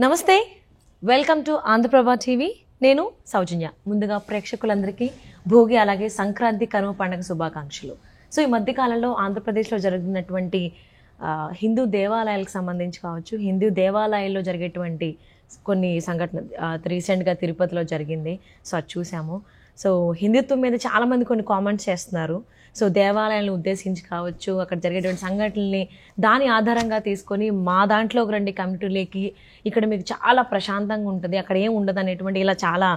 నమస్తే, welcome to Andhraprabha TV. నేను సౌజన్య. ముందుగా ప్రేక్షకులందరికీ భోగి అలాగే సంక్రాంతి కనుమ పండుగ శుభాకాంక్షలు. సో ఈ మధ్యకాలంలో ఆంధ్రప్రదేశ్లో జరుగుతున్నటువంటి హిందూ దేవాలయాలకు సంబంధించి కావచ్చు, హిందూ దేవాలయాల్లో జరిగేటువంటి కొన్ని సంఘటనలు రీసెంట్గా తిరుపతిలో జరిగింది. సో అది చూసాము. సో హిందుత్వం మీద చాలామంది కొన్ని కామెంట్స్ చేస్తున్నారు. సో దేవాలయాలను ఉద్దేశించి కావచ్చు, అక్కడ జరిగేటువంటి సంఘటనల్ని దాని ఆధారంగా తీసుకొని మా దాంట్లోకి రండి కమ్యూనిటీలోకి, ఇక్కడ మీకు చాలా ప్రశాంతంగా ఉంటుంది, అక్కడ ఏం ఉండదు అనేటువంటి ఇలా చాలా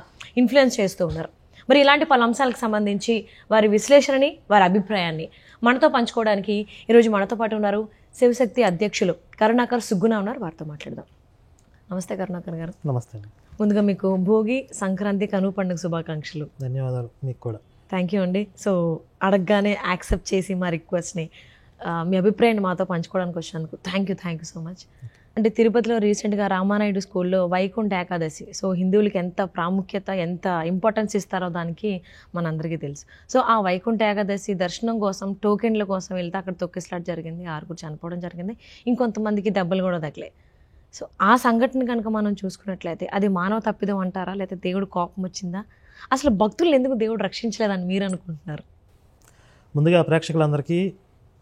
ఇన్ఫ్లుయెన్స్ చేస్తూ ఉన్నారు. మరి ఇలాంటి పలు అంశాలకు సంబంధించి వారి విశ్లేషణని, వారి అభిప్రాయాన్ని మనతో పంచుకోవడానికి ఈరోజు మనతో పాటు ఉన్నారు శివశక్తి అధ్యక్షులు కరుణాకర్ సుగ్గున ఉన్నారు. వారితో మాట్లాడదాం. నమస్తే కరుణాకర్ గారు. నమస్తే. ముందుగా మీకు భోగి సంక్రాంతి కనుమ పండుగ శుభాకాంక్షలు. ధన్యవాదాలు. మీకు కూడా థ్యాంక్ యూ అండి. సో అడగగానే యాక్సెప్ట్ చేసి మా రిక్వెస్ట్ని మీ అభిప్రాయాన్ని మాతో పంచుకోవడానికి వచ్చినందుకు థ్యాంక్ యూ సో మచ్. అంటే తిరుపతిలో రీసెంట్గా రామానాయుడు స్కూల్లో వైకుంఠ ఏకాదశి, సో హిందువులకి ఎంత ప్రాముఖ్యత, ఎంత ఇంపార్టెన్స్ ఇస్తారో దానికి మనందరికీ తెలుసు. సో ఆ వైకుంఠ ఏకాదశి దర్శనం కోసం టోకెన్ల కోసం వెళ్తే అక్కడ తొక్కిసలాట జరిగింది, 6 చనిపోవడం జరిగింది, ఇంకొంతమందికి దెబ్బలు కూడా తగిలాయి. సో ఆ సంఘటన కనుక మనం చూసుకున్నట్లయితే అది మానవ తప్పిదం అంటారా, లేకపోతే దేవుడు కోపం వచ్చిందా, అసలు భక్తులను ఎందుకు దేవుడు రక్షించలేదని మీరు అనుకుంటున్నారు? ముందుగా ప్రేక్షకులందరికీ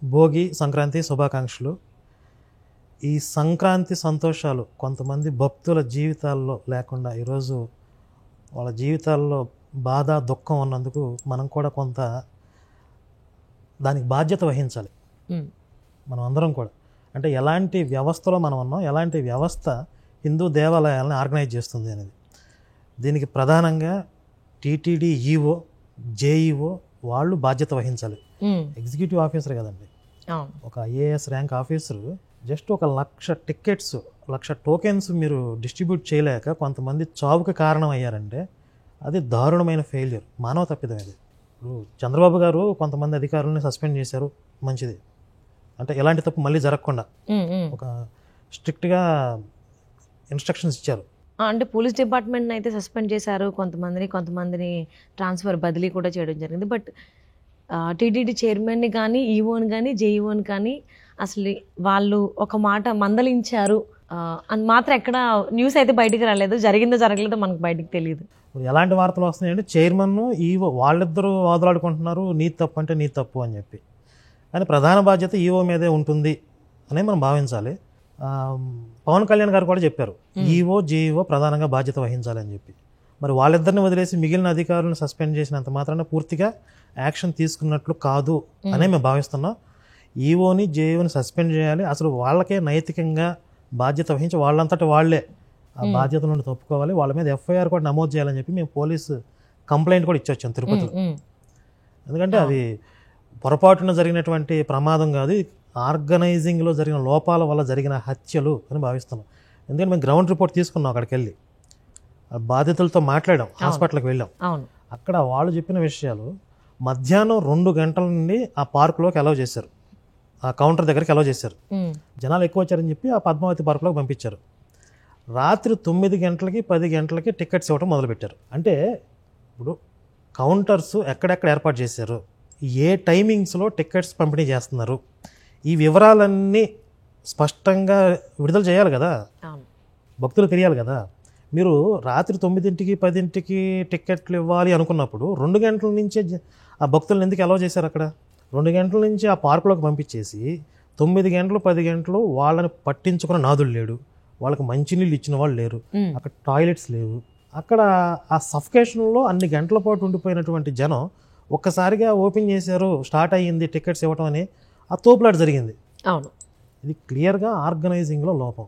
భోగి సంక్రాంతి శుభాకాంక్షలు. ఈ సంక్రాంతి సంతోషాలు కొంతమంది భక్తుల జీవితాల్లో లేకుండా ఈరోజు వాళ్ళ జీవితాల్లో బాధ దుఃఖం ఉన్నందుకు మనం కూడా కొంత దానికి బాధ్యత వహించాలి. మనం అందరం కూడా అంటే ఎలాంటి వ్యవస్థలో మనం ఉన్నాం, ఎలాంటి వ్యవస్థ హిందూ దేవాలయాలను ఆర్గనైజ్ చేస్తుంది అనేది. దీనికి ప్రధానంగా టీటీడీ ఈఓ, జేఈఓ వాళ్ళు బాధ్యత వహించాలి. ఎగ్జిక్యూటివ్ ఆఫీసర్ కదండి, ఒక IAS rank officer just 1,00,000 tickets, 1,00,000 tokens మీరు డిస్ట్రిబ్యూట్ చేయలేక కొంతమంది చావుకి కారణం అయ్యారంటే అది దారుణమైన ఫెయిల్యూర్, మానవ తప్పిదం ఇది. ఇప్పుడు చంద్రబాబు గారు కొంతమంది అధికారులని సస్పెండ్ చేశారు, మంచిది. అంటే ఎలాంటి తప్పు మళ్ళీ జరగకుండా ఒక స్ట్రిక్ట్గా ఇన్స్ట్రక్షన్స్ ఇచ్చారు. అంటే పోలీస్ డిపార్ట్మెంట్ అయితే సస్పెండ్ చేశారు, కొంతమందిని ట్రాన్స్ఫర్ బదిలీ కూడా చేయడం జరిగింది. బట్ టీటీడీ చైర్మన్ని కానీ, ఈఓని కానీ, జేఈఓని కానీ అసలు వాళ్ళు ఒక మాట మందలించారు అని మాత్రం ఎక్కడ న్యూస్ అయితే బయటికి రాలేదు. జరిగిందో జరగలేదో మనకు బయటికి తెలియదు. ఎలాంటి వార్తలు వస్తున్నాయంటే చైర్మన్ ఈఓ వాళ్ళిద్దరూ వాదులాడుకుంటున్నారు, నీ తప్పు అంటే నీ తప్పు అని చెప్పి. కానీ ప్రధాన బాధ్యత ఈఓ మీదే ఉంటుంది అనే మనం భావించాలి. పవన్ కళ్యాణ్ గారు కూడా చెప్పారు ఈఓ జేఈఓ ప్రధానంగా బాధ్యత వహించాలి అని చెప్పి. మరి వాళ్ళిద్దరిని వదిలేసి మిగిలిన అధికారులను సస్పెండ్ చేసినంత మాత్రాన పూర్తిగా యాక్షన్ తీసుకున్నట్లు కాదు అనే మేము భావిస్తున్నాం. ఈఓని జేఈఓని సస్పెండ్ చేయాలి, అసలు వాళ్ళకే నైతికంగా బాధ్యత వహించి వాళ్ళంతటి వాళ్ళే ఆ బాధ్యత నుండి తప్పుకోవాలి, వాళ్ళ మీద ఎఫ్ఐఆర్ కూడా నమోదు చేయాలని చెప్పి మేము పోలీసు కంప్లైంట్ కూడా ఇచ్చొచ్చాం తిరుపతిలో. ఎందుకంటే అది పొరపాటున జరిగినటువంటి ప్రమాదం కాదు, ఆర్గనైజింగ్లో జరిగిన లోపాల వల్ల జరిగిన హత్యలు అని భావిస్తున్నాం. ఎందుకంటే మేము గ్రౌండ్ రిపోర్ట్ తీసుకున్నాం, అక్కడికి వెళ్ళి బాధితులతో మాట్లాడాం, హాస్పిటల్కి వెళ్ళాం. అక్కడ వాళ్ళు చెప్పిన విషయాలు మధ్యాహ్నం 2 గంటల నుండి ఆ పార్కులోకి అలౌ చేశారు, ఆ కౌంటర్ దగ్గరికి అలౌ చేశారు. జనాలు ఎక్కువ వచ్చారని చెప్పి ఆ పద్మావతి పార్కులోకి పంపించారు. రాత్రి 9 గంటలకి 10 గంటలకి టికెట్స్ ఇవ్వడం మొదలుపెట్టారు. అంటే ఇప్పుడు కౌంటర్స్ ఎక్కడెక్కడ ఏర్పాటు చేశారు, ఏ టైమింగ్స్లో టికెట్స్ పంపిణీ చేస్తున్నారు, ఈ వివరాలన్నీ స్పష్టంగా విడుదల చేయాలి కదా, భక్తులు తెలియాలి కదా. మీరు రాత్రి 9ంటికి 10ంటికి టికెట్లు ఇవ్వాలి అనుకున్నప్పుడు 2 గంటల నుంచే ఆ భక్తులను ఎందుకు అలౌ చేశారు? అక్కడ 2 గంటల నుంచి ఆ పార్కులోకి పంపించేసి 9 గంటలు 10 గంటలు వాళ్ళని పట్టించుకున్న నాదులు లేడు, వాళ్ళకి మంచినీళ్ళు ఇచ్చిన వాళ్ళు లేరు, అక్కడ టాయిలెట్స్ లేవు. అక్కడ ఆ సఫికేషన్లో అన్ని గంటల పాటు ఉండిపోయినటువంటి జనం ఒక్కసారిగా ఓపెన్ చేశారు, స్టార్ట్ అయ్యింది టికెట్స్ ఇవ్వటం అని ఆ తోపులాట జరిగింది. అవును, ఇది క్లియర్గా ఆర్గనైజింగ్లో లోపం.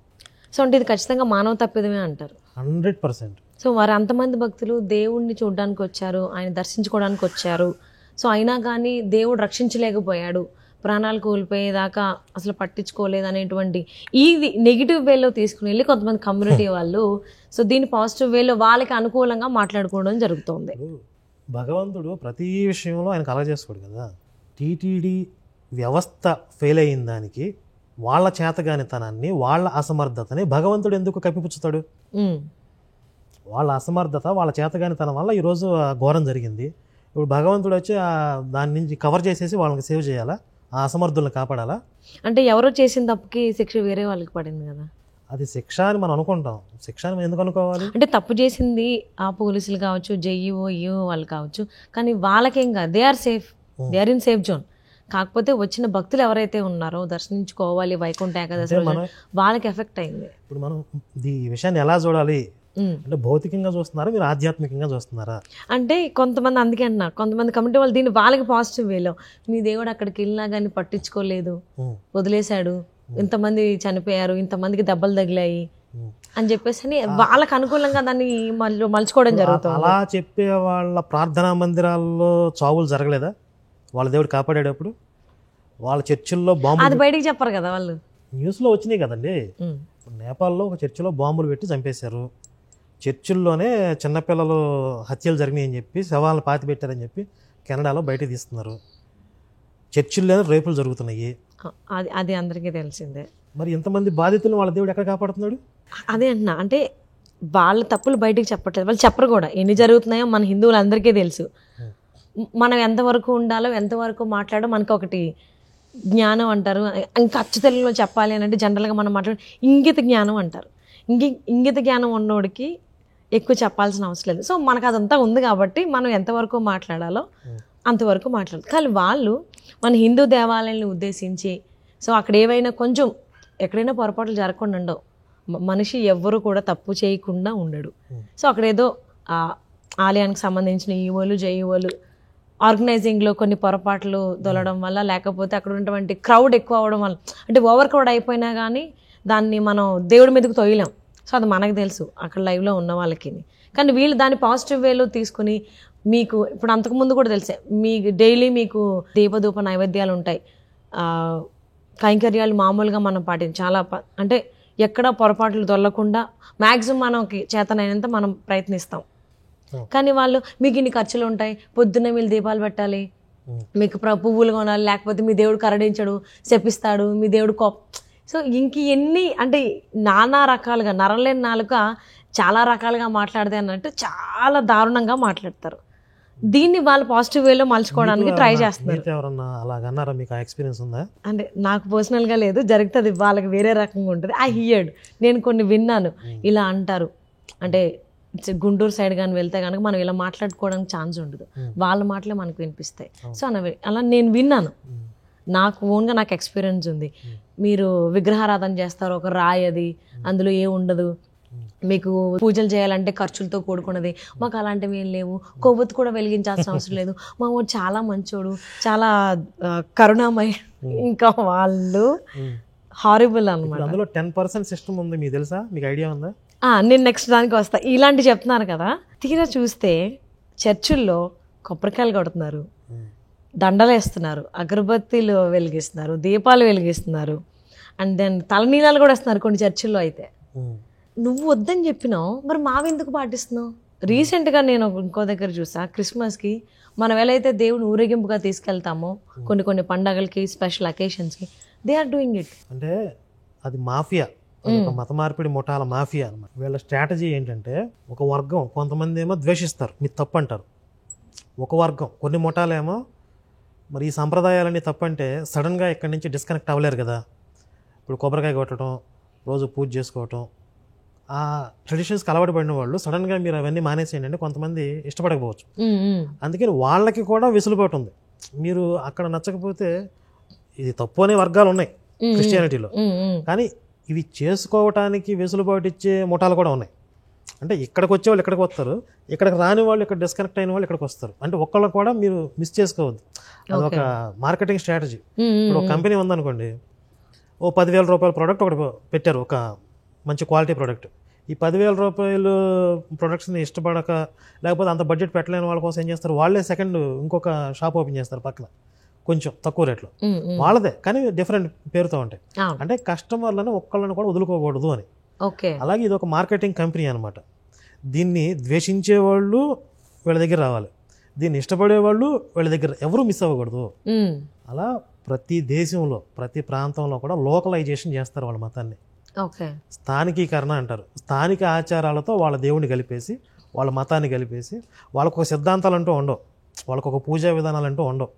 సో అంటే ఇది ఖచ్చితంగా మానవ తప్పిదమే అంటారు 100%. సో మరి అంతమంది భక్తులు దేవుణ్ణి చూడడానికి వచ్చారు, ఆయన దర్శించుకోవడానికి వచ్చారు. సో అయినా కానీ దేవుడు రక్షించలేకపోయాడు, ప్రాణాలు కోల్పోయేదాకా అసలు పట్టించుకోలేదు అనేటువంటి ఈ నెగిటివ్ వేలో తీసుకుని వెళ్ళి కొంతమంది కమ్యూనిటీ వాళ్ళు సో దీన్ని పాజిటివ్ వేలో వాళ్ళకి అనుకూలంగా మాట్లాడుకోవడం జరుగుతుంది. భగవంతుడు ప్రతి విషయంలో ఆయన కలగ చేసుకోడు కదా. టీటీడీ వ్యవస్థ ఫెయిల్ అయిన దానికి వాళ్ళ చేతగానితనాన్ని, వాళ్ళ అసమర్థతని భగవంతుడు ఎందుకు కప్పిపుచ్చుతాడు? వాళ్ళ అసమర్థత, వాళ్ళ చేతగానితనం వల్ల ఈరోజు ఘోరం జరిగింది. ఇప్పుడు భగవంతుడు వచ్చి దాని నుంచి కవర్ చేసేసి వాళ్ళకి సేవ్ చేయాలా, ఆ అసమర్థులను కాపాడాలా? అంటే ఎవరో చేసిన తప్పుకి శిక్ష వేరే వాళ్ళకి పడింది కదా. అది శిక్ష అని మనం అనుకుంటాం. శిక్ష అని మనం ఎందుకు అనుకోవాలి? అంటే తప్పు చేసింది ఆ పోలీసులు కావచ్చు, జేఈఓ ఈఓ వాళ్ళు కావచ్చు, కానీ వాళ్ళకేం కాదు, they are safe, they are in safe zone. కాకపోతే వచ్చిన భక్తులు ఎవరైతే ఉన్నారో దర్శించుకోవాలి వైకుంఠ ఏకాదశి రోజు, వాళ్ళకి ఎఫెక్ట్ అయింది. ఇప్పుడు మనం ఈ విషయాన్ని ఎలా చూడాలి అంటే భౌతికంగా చూస్తున్నారా, మీరు ఆధ్యాత్మికంగా చూస్తున్నారా? అంటే కొంతమంది అందుకే అంటున్నారు, కొంతమంది కమిటీ వాళ్ళు దీన్ని వాళ్ళకి పాజిటివ్ వేలో, మీ దేవుడు అక్కడికి వెళ్ళినా కానీ పట్టించుకోలేదు, వదిలేశాడు, ఇంతమంది చనిపోయారు, ఇంతమందికి దెబ్బలు తగిలాయి అని చెప్పేసి అని వాళ్ళకి అనుకూలంగా దాన్ని మలుచుకోవడం జరుగుతుంది. అలా చెప్పే వాళ్ళ ప్రార్థనా మందిరాల్లో చావులు జరగలేదా వాళ్ళ దేవుడు కాపాడేటప్పుడు? వాళ్ళ చర్చిల్లో బాంబు, అది బయటికి చెప్పరు కదా వాళ్ళు, న్యూస్లో వచ్చినాయి కదండి. నేపాల్లో ఒక చర్చిలో బాంబులు పెట్టి చంపేశారు, చర్చిల్లోనే చిన్నపిల్లలు హత్యలు జరిగినాయి అని చెప్పి శవాలను పాతి పెట్టారని చెప్పి కెనడాలో బయట తీస్తున్నారు, చర్చిల్లోనే రేపులు జరుగుతున్నాయి. అది అందరికీ తెలిసిందే. మరి ఇంతమంది బాధితులను వాళ్ళ దేవుడు ఎక్కడ కాపాడుతున్నాడు? అదే అంటున్నా, అంటే వాళ్ళ తప్పులు బయటికి చెప్పట్లేదు, వాళ్ళు చెప్పరు కూడా. ఎన్ని జరుగుతున్నాయో మన హిందువులందరికీ తెలుసు. మనం ఎంతవరకు ఉండాలో ఎంతవరకు మాట్లాడో మనకు ఒకటి జ్ఞానం అంటారు, ఇంకా అచ్చు తెలుగులో చెప్పాలి అని అంటే జనరల్గా మనం మాట్లాడే ఇంగిత జ్ఞానం అంటారు. ఇంగిత జ్ఞానం ఉన్నోడికి ఎక్కువ చెప్పాల్సిన అవసరం లేదు. సో మనకు అదంతా ఉంది కాబట్టి మనం ఎంతవరకు మాట్లాడాలో అంతవరకు మాట్లాడదు. కానీ వాళ్ళు మన హిందూ దేవాలయాన్ని ఉద్దేశించి, సో అక్కడ ఏవైనా కొంచెం ఎక్కడైనా పొరపాట్లు జరగకుండా ఉండవు, మనిషి ఎవ్వరు కూడా తప్పు చేయకుండా ఉండడు. సో అక్కడ ఏదో ఆలయానికి సంబంధించిన ఈవోలు జేఈఓలు ఆర్గనైజింగ్లో కొన్ని పొరపాట్లు దొలడం వల్ల, లేకపోతే అక్కడ ఉన్నటువంటి క్రౌడ్ ఎక్కువ అవ్వడం వల్ల, అంటే ఓవర్ క్రౌడ్ అయిపోయినా కానీ దాన్ని మనం దేవుడి మీదకి తొయ్యలేం. సో అది మనకు తెలుసు అక్కడ లైవ్లో ఉన్న వాళ్ళకి. కానీ వీళ్ళు దాన్ని పాజిటివ్ వేలో తీసుకుని, మీకు ఇప్పుడు అంతకుముందు కూడా తెలిసే, మీకు డైలీ మీకు దీపధూప నైవేద్యాలు ఉంటాయి, కైంకర్యాలు మామూలుగా మనం చాలా అంటే ఎక్కడ పొరపాట్లు దొల్లకుండా మ్యాక్సిమం మనకి చేతనైనంత మనం ప్రయత్నిస్తాం. కానీ వాళ్ళు మీకు ఇన్ని ఖర్చులు ఉంటాయి, పొద్దున్నే మీరు దీపాలు పెట్టాలి, మీకు పువ్వులు కొనాలి, లేకపోతే మీ దేవుడు కరడించడు, శపిస్తాడు, మీ దేవుడు సో ఇంక ఎన్ని అంటే నానా రకాలుగా, నరలేని నాలుక చాలా రకాలుగా మాట్లాడితే అన్నట్టు చాలా దారుణంగా మాట్లాడతారు. దీన్ని వాళ్ళు పాజిటివ్ వేలో మలుచుకోవడానికి ట్రై చేస్తున్నారు. ఎవరన్నా అలాగన్నారా? మీకు ఆ ఎక్స్పీరియన్స్ ఉందా? అంటే నాకు పర్సనల్గా లేదు, జరుగుతుంది, వాళ్ళకి వేరే రకంగా ఉంటుంది. ఐ హియర్డ్, నేను కొన్ని విన్నాను ఇలా అంటారు. అంటే గుంటూరు సైడ్ కానీ వెళ్తే కనుక మనం ఇలా మాట్లాడుకోవడానికి ఛాన్స్ ఉండదు, వాళ్ళ మాటలే మనకు వినిపిస్తాయి. సో అలా నేను విన్నాను, నాకు ఓన్గా నాకు ఎక్స్పీరియన్స్ ఉంది. మీరు విగ్రహారాధన చేస్తారు, ఒక రాయి అది, అందులో ఏ ఉండదు, మీకు పూజలు చేయాలంటే ఖర్చులతో కూడుకున్నది, మాకు అలాంటివి ఏం లేవు, కొవ్వొత్తు కూడా వెలిగించాల్సిన అవసరం లేదు, మా ఊరు చాలా మంచోడు, చాలా కరుణామయ. ఇంకా వాళ్ళు హారిబుల్ అన్నమాట. అందులో 10% సిస్టమ్ ఉంది, మీకు తెలుసా? మీకు ఐడియా ఉందా? నేను నెక్స్ట్ దానికి వస్తా. ఇలాంటి చెప్తున్నారు కదా, తీరా చూస్తే చర్చిల్లో కొబ్బరికాయలు కొడుతున్నారు, దండలు వేస్తున్నారు, అగరబత్తీలు వెలిగిస్తున్నారు, దీపాలు వెలిగిస్తున్నారు, అండ్ దెన్ తలనీలాలు కూడా వేస్తున్నారు కొన్ని చర్చిల్లో. అయితే నువ్వు వద్దని చెప్పినావు, మరి మావెందుకు పాటిస్తున్నావు? రీసెంట్గా నేను ఇంకో దగ్గర చూసా, క్రిస్మస్కి మనం ఎలా అయితే దేవుని ఊరేగింపుగా తీసుకెళ్తామో కొన్ని పండగలకి, స్పెషల్ అకేషన్స్కి, దే ఆర్ డూయింగ్ ఇట్. అంటే అది మాఫియా, ఒక మత మార్పిడి ముఠాల మాఫియా అన్నమాట. వీళ్ళ స్ట్రాటజీ ఏంటంటే, ఒక వర్గం కొంతమంది ఏమో ద్వేషిస్తారు, మీరు తప్పు అంటారు. ఒక వర్గం, కొన్ని ముఠాలేమో మరి ఈ సంప్రదాయాలన్నీ తప్పంటే సడన్గా ఇక్కడి నుంచి డిస్కనెక్ట్ అవ్వలేరు కదా. ఇప్పుడు కొబ్బరికాయ కొట్టడం, రోజు పూజ చేసుకోవటం, ఆ ట్రెడిషన్స్కి అలవాటు పడిన వాళ్ళు సడన్గా మీరు అవన్నీ మానేసేయండి అంటే కొంతమంది ఇష్టపడకపోవచ్చు. అందుకని వాళ్ళకి కూడా వెసులుబాటు ఉంది. మీరు అక్కడ నచ్చకపోతే, ఇది తప్పు అనే వర్గాలు ఉన్నాయి క్రిస్టియానిటీలో, కానీ ఇవి చేసుకోవటానికి వెసులుబాటు ఇచ్చే ముఠాలు కూడా ఉన్నాయి. అంటే ఇక్కడికి వచ్చే వాళ్ళు ఇక్కడికి వస్తారు, ఇక్కడికి రాని వాళ్ళు, ఇక్కడ డిస్కనెక్ట్ అయిన వాళ్ళు ఇక్కడికి వస్తారు. అంటే ఒక్కళ్ళు కూడా మీరు మిస్ చేసుకోవద్దు. అదొక మార్కెటింగ్ స్ట్రాటజీ. ఇప్పుడు ఒక కంపెనీ ఉందనుకోండి, ఓ 10,000 రూపాయల ప్రోడక్ట్ ఒకటి పెట్టారు, ఒక మంచి క్వాలిటీ ప్రోడక్ట్. ఈ 10,000 రూపాయలు ప్రొడక్ట్స్ని ఇష్టపడక, లేకపోతే అంత బడ్జెట్ పెట్టలేని వాళ్ళ కోసం ఏం చేస్తారు, వాళ్ళే సెకండ్ ఇంకొక షాప్ ఓపెన్ చేస్తారు పక్కన, కొంచెం తక్కువ రేట్లో, వాళ్ళదే కానీ డిఫరెంట్ పేరుతో ఉంటాయి. అంటే కస్టమర్లను ఒక్కళ్ళని కూడా వదులుకోకూడదు అని. అలాగే ఇది ఒక మార్కెటింగ్ కంపెనీ అనమాట. దీన్ని ద్వేషించే వాళ్ళు వీళ్ళ దగ్గర రావాలి, దీన్ని ఇష్టపడే వాళ్ళు వీళ్ళ దగ్గర ఎవరు మిస్ అవ్వకూడదు. అలా ప్రతి దేశంలో, ప్రతి ప్రాంతంలో కూడా లోకలైజేషన్ చేస్తారు వాళ్ళ మతాన్ని. స్థానికీకరణ అంటారు. స్థానిక ఆచారాలతో వాళ్ళ దేవుడిని కలిపేసి, వాళ్ళ మతాన్ని కలిపేసి, వాళ్ళకు ఒక సిద్ధాంతాలు అంటూ ఉండవు, వాళ్ళకు ఒక పూజా విధానాలు అంటూ ఉండవు,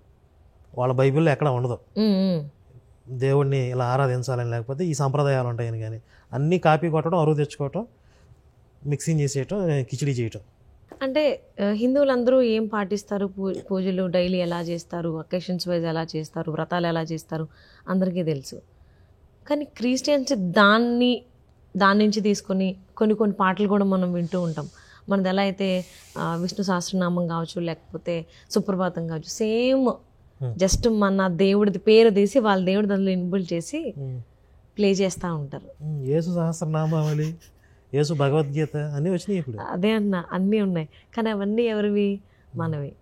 వాళ్ళ బైబిల్లో ఎక్కడ ఉండదు. దేవుడిని ఇలా ఆరాధించాలని, లేకపోతే ఈ సంప్రదాయాలు ఉంటాయని కానీ అన్నీ కాపీ కొట్టడం, అరువు తెచ్చుకోవటం, మిక్సింగ్ చేసేయటం, కిచిడి చేయటం. అంటే హిందువులందరూ ఏం పాటిస్తారు, పూజలు డైలీ ఎలా చేస్తారు, అకేషన్స్ వైజ్ ఎలా చేస్తారు, వ్రతాలు ఎలా చేస్తారు అందరికీ తెలుసు. కానీ క్రిస్టియన్స్ దాని నుంచి తీసుకొని కొన్ని పాటలు కూడా మనం వింటూ ఉంటాం. మనది ఎలా అయితే విష్ణు సహస్రనామం కావచ్చు, లేకపోతే సుప్రభాతం కావచ్చు, సేమ్ జస్ట్ మన దేవుడిది పేరు తీసి వాళ్ళ దేవుడి దానిలో ఇన్బుల్ చేసి ప్లే చేస్తూ ఉంటారు. యేసు సహస్రనామావళి, యేసు భగవద్గీత అన్నీ వచ్చినాయి ఇప్పుడు. అదే అన్న, అన్నీ ఉన్నాయి. కానీ అవన్నీ ఎవరివి? మనవి.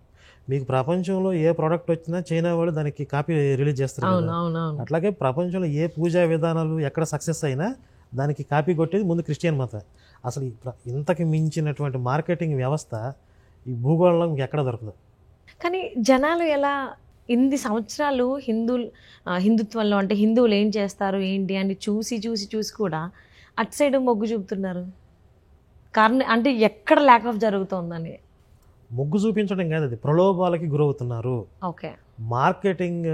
మీకు ప్రపంచంలో ఏ ప్రోడక్ట్ వచ్చినా చైనా వాళ్ళు దానికి కాపీ రిలీజ్ చేస్తారు కదా. అవునవును. అట్లాగే ప్రపంచంలో ఏ పూజా విధానాలు ఎక్కడ సక్సెస్ అయినా దానికి కాపీ కొట్టేది ముందు క్రిస్టియన్ మతం. అసలు ఇంతకు మించినటువంటి మార్కెటింగ్ వ్యవస్థ ఈ భూగోళంలో ఎక్కడ దొరకదు. కానీ జనాలు ఎలా ఇన్ని సంవత్సరాలు హిందుత్వంలో అంటే హిందువులు ఏం చేస్తారు ఏంటి అని చూసి కూడా అటు సైడ్ మొగ్గు చూపుతున్నారు. కారణం అంటే ఎక్కడ ల్యాక్ ఆఫ్ జరుగుతోందని. మొగ్గు చూపించడం కాదు, అది ప్రలోభాలకి గురవుతున్నారు. ఓకే. మార్కెటింగ్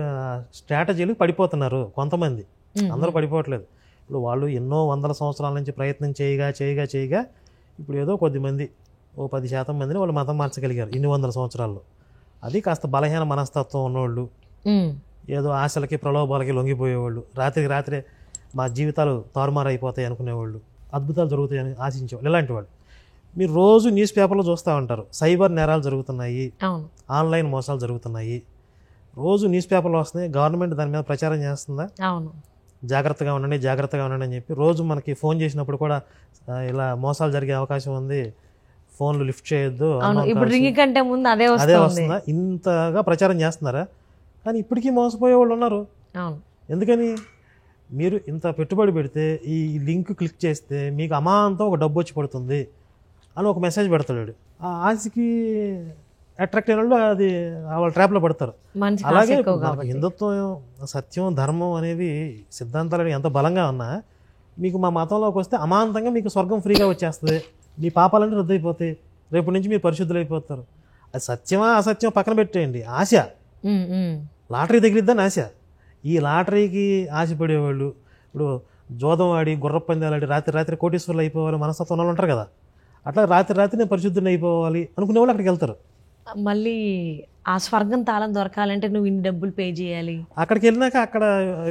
స్ట్రాటజీలు పడిపోతున్నారు కొంతమంది, అందరూ పడిపోవట్లేదు. ఇప్పుడు వాళ్ళు ఎన్నో వందల సంవత్సరాల నుంచి ప్రయత్నం చేయగా ఇప్పుడు ఏదో కొద్దిమంది, 10% మందిని వాళ్ళు మతం మార్చగలిగారు ఇన్ని వందల సంవత్సరాల్లో. అది కాస్త బలహీన మనస్తత్వం ఉన్నవాళ్ళు, ఏదో ఆశలకి ప్రలోభాలకి లొంగిపోయేవాళ్ళు, రాత్రే మా జీవితాలు తారుమారైపోతాయి అనుకునేవాళ్ళు, అద్భుతాలు జరుగుతాయని ఆశించేవాళ్ళు, ఇలాంటి వాళ్ళు. మీరు రోజు న్యూస్ పేపర్లో చూస్తూ ఉంటారు, సైబర్ నేరాలు జరుగుతున్నాయి, ఆన్లైన్ మోసాలు జరుగుతున్నాయి, రోజు న్యూస్ పేపర్లో వస్తున్నాయి. గవర్నమెంట్ దాని మీద ప్రచారం చేస్తుందా? అవును. జాగ్రత్తగా ఉండండి అని చెప్పి రోజు మనకి ఫోన్ చేసినప్పుడు కూడా ఇలా మోసాలు జరిగే అవకాశం ఉంది, ఫోన్లు లిఫ్ట్ చేయొద్దు, ఇప్పుడు రింగ్ కంటే ముందు అదే వస్తుందా, ఇంతగా ప్రచారం చేస్తున్నారా? కానీ ఇప్పటికీ మోసపోయే వాళ్ళు ఉన్నారు. ఎందుకని? మీరు ఇంత పెట్టుబడి పెడితే ఈ లింక్ క్లిక్ చేస్తే మీకు అమాంతం ఒక డబ్బు వచ్చి పడుతుంది అని ఒక మెసేజ్ పెడతాడు. ఆ ఆశకి అట్రాక్ట్ అయిన వాళ్ళు అది వాళ్ళ ట్రాప్లో పడతారు. అలాగే హిందుత్వం, సత్యం, ధర్మం అనేవి సిద్ధాంతాలు ఎంత బలంగా ఉన్నా మీకు మా మతంలోకి వస్తే అమాంతంగా మీకు స్వర్గం ఫ్రీగా వచ్చేస్తుంది, మీ పాపాలన్నీ రద్దయిపోతాయి, రేపు నుంచి మీరు పరిశుద్ధులు అయిపోతారు. అది సత్యమా అసత్యం పక్కన పెట్టేయండి, ఆశ. లాటరీ తగిలిద్దని ఆశ. ఈ లాటరీకి ఆశపడేవాళ్ళు, ఇప్పుడు జోదం ఆడి, గుర్ర పందాలు ఆడి రాత్రి కోటీశ్వర్లు అయిపోవాలి మనస్తత్వం వాళ్ళు ఉంటారు కదా, అట్లా రాత్రి నేను పరిశుద్ధుని అయిపోవాలి అనుకునే వాళ్ళు అక్కడికి వెళ్తారు. మళ్ళీ ఆ స్వర్గం తాళం దొరకాలంటే నువ్వు ఇన్ని డబ్బులు పే చేయాలి. అక్కడికి వెళ్ళినాక అక్కడ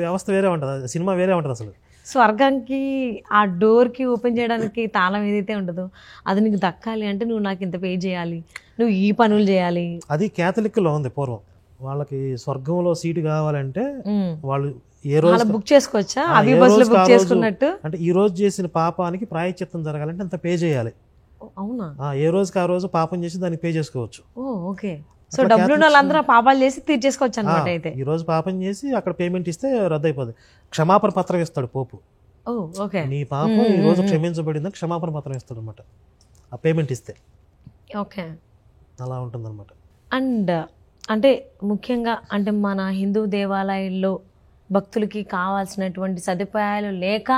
వ్యవస్థ వేరే ఉంటుంది, సినిమా వేరే ఉంటుంది. అసలు స్వర్గానికి ఆ డోర్కి ఓపెన్ చేయడానికి తాళం ఏదైతే ఉంటుందో అది నీకు దక్కాలి అంటే నువ్వు నాకు ఇంత పే చేయాలి, నువ్వు ఈ పనులు చేయాలి. అది క్యాథలిక్లో ఉంది పూర్వం. వాళ్ళకి స్వర్గంలో సీటు కావాలంటే వాళ్ళు ఏ రోజు బుక్ చేసుకోవచ్చా? అవి బస్సులో బుక్ చేసుకున్నట్టు. అంటే ఈ రోజు చేసిన పాపానికి ప్రాయశ్చిత్తం జరగాలంటే అంత పే చేయాలి. అవునా? ఏ రోజుకి ఆ రోజు పాపం చేసి దానికి పే చేసుకోవచ్చు. ఓకే. సో డబ్బులు ఉన్న వాళ్ళందరూ పాపాలు చేసి తీర్చేసుకోవచ్చు అనమాట. అయితే ఈ రోజు పాపం చేసి అక్కడ పేమెంట్ ఇస్తే రద్దు అయిపోతుంది. క్షమాపణ పత్రం ఇస్తాడు పోపు. నీ పాపం ఈ రోజు క్షమించబడిందని క్షమాపణ పత్రం ఇస్తాడు అనమాట, ఆ పేమెంట్ ఇస్తే. ఓకే, అలా ఉంటుంది అనమాట. అండ్ అంటే ముఖ్యంగా అంటే మన హిందూ దేవాలయాల్లో భక్తులకి కావాల్సినటువంటి సదుపాయాలు లేక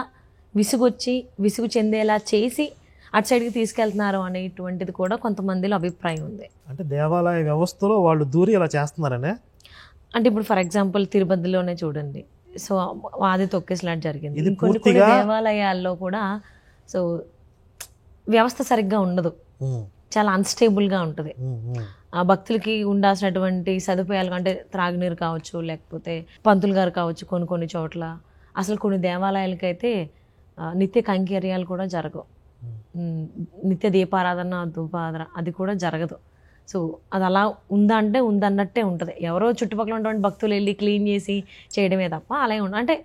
విసుగు చెందేలా చేసి అటు సైడ్కి తీసుకెళ్తున్నారు అనేటువంటిది కూడా కొంతమందిలో అభిప్రాయం ఉంది. అంటే దేవాలయ వ్యవస్థలో వాళ్ళు దూరి ఇలా చేస్తున్నారనే. అంటే ఇప్పుడు ఫర్ ఎగ్జాంపుల్ తిరుపతిలోనే చూడండి, సో అది తొక్కేసినట్టు జరిగింది. కొన్ని దేవాలయాల్లో కూడా సో వ్యవస్థ సరిగ్గా ఉండదు, చాలా అన్స్టేబుల్గా ఉంటుంది. ఆ భక్తులకి ఉండాల్సినటువంటి సదుపాయాలు అంటే త్రాగునీరు కావచ్చు, లేకపోతే పంతులు గారు కావచ్చు, కొన్ని చోట్ల అసలు కొన్ని దేవాలయాలకైతే నిత్య కైంకర్యాలు కూడా జరగవు, నిత్య దీపారాధన ధూపారాధన అది కూడా జరగదు. సో అది అలా ఉందా అంటే ఉందన్నట్టే ఉంటుంది. ఎవరో చుట్టుపక్కల ఉన్నటువంటి భక్తులు వెళ్ళి క్లీన్ చేసి చేయడమే తప్ప అలాగే అంటే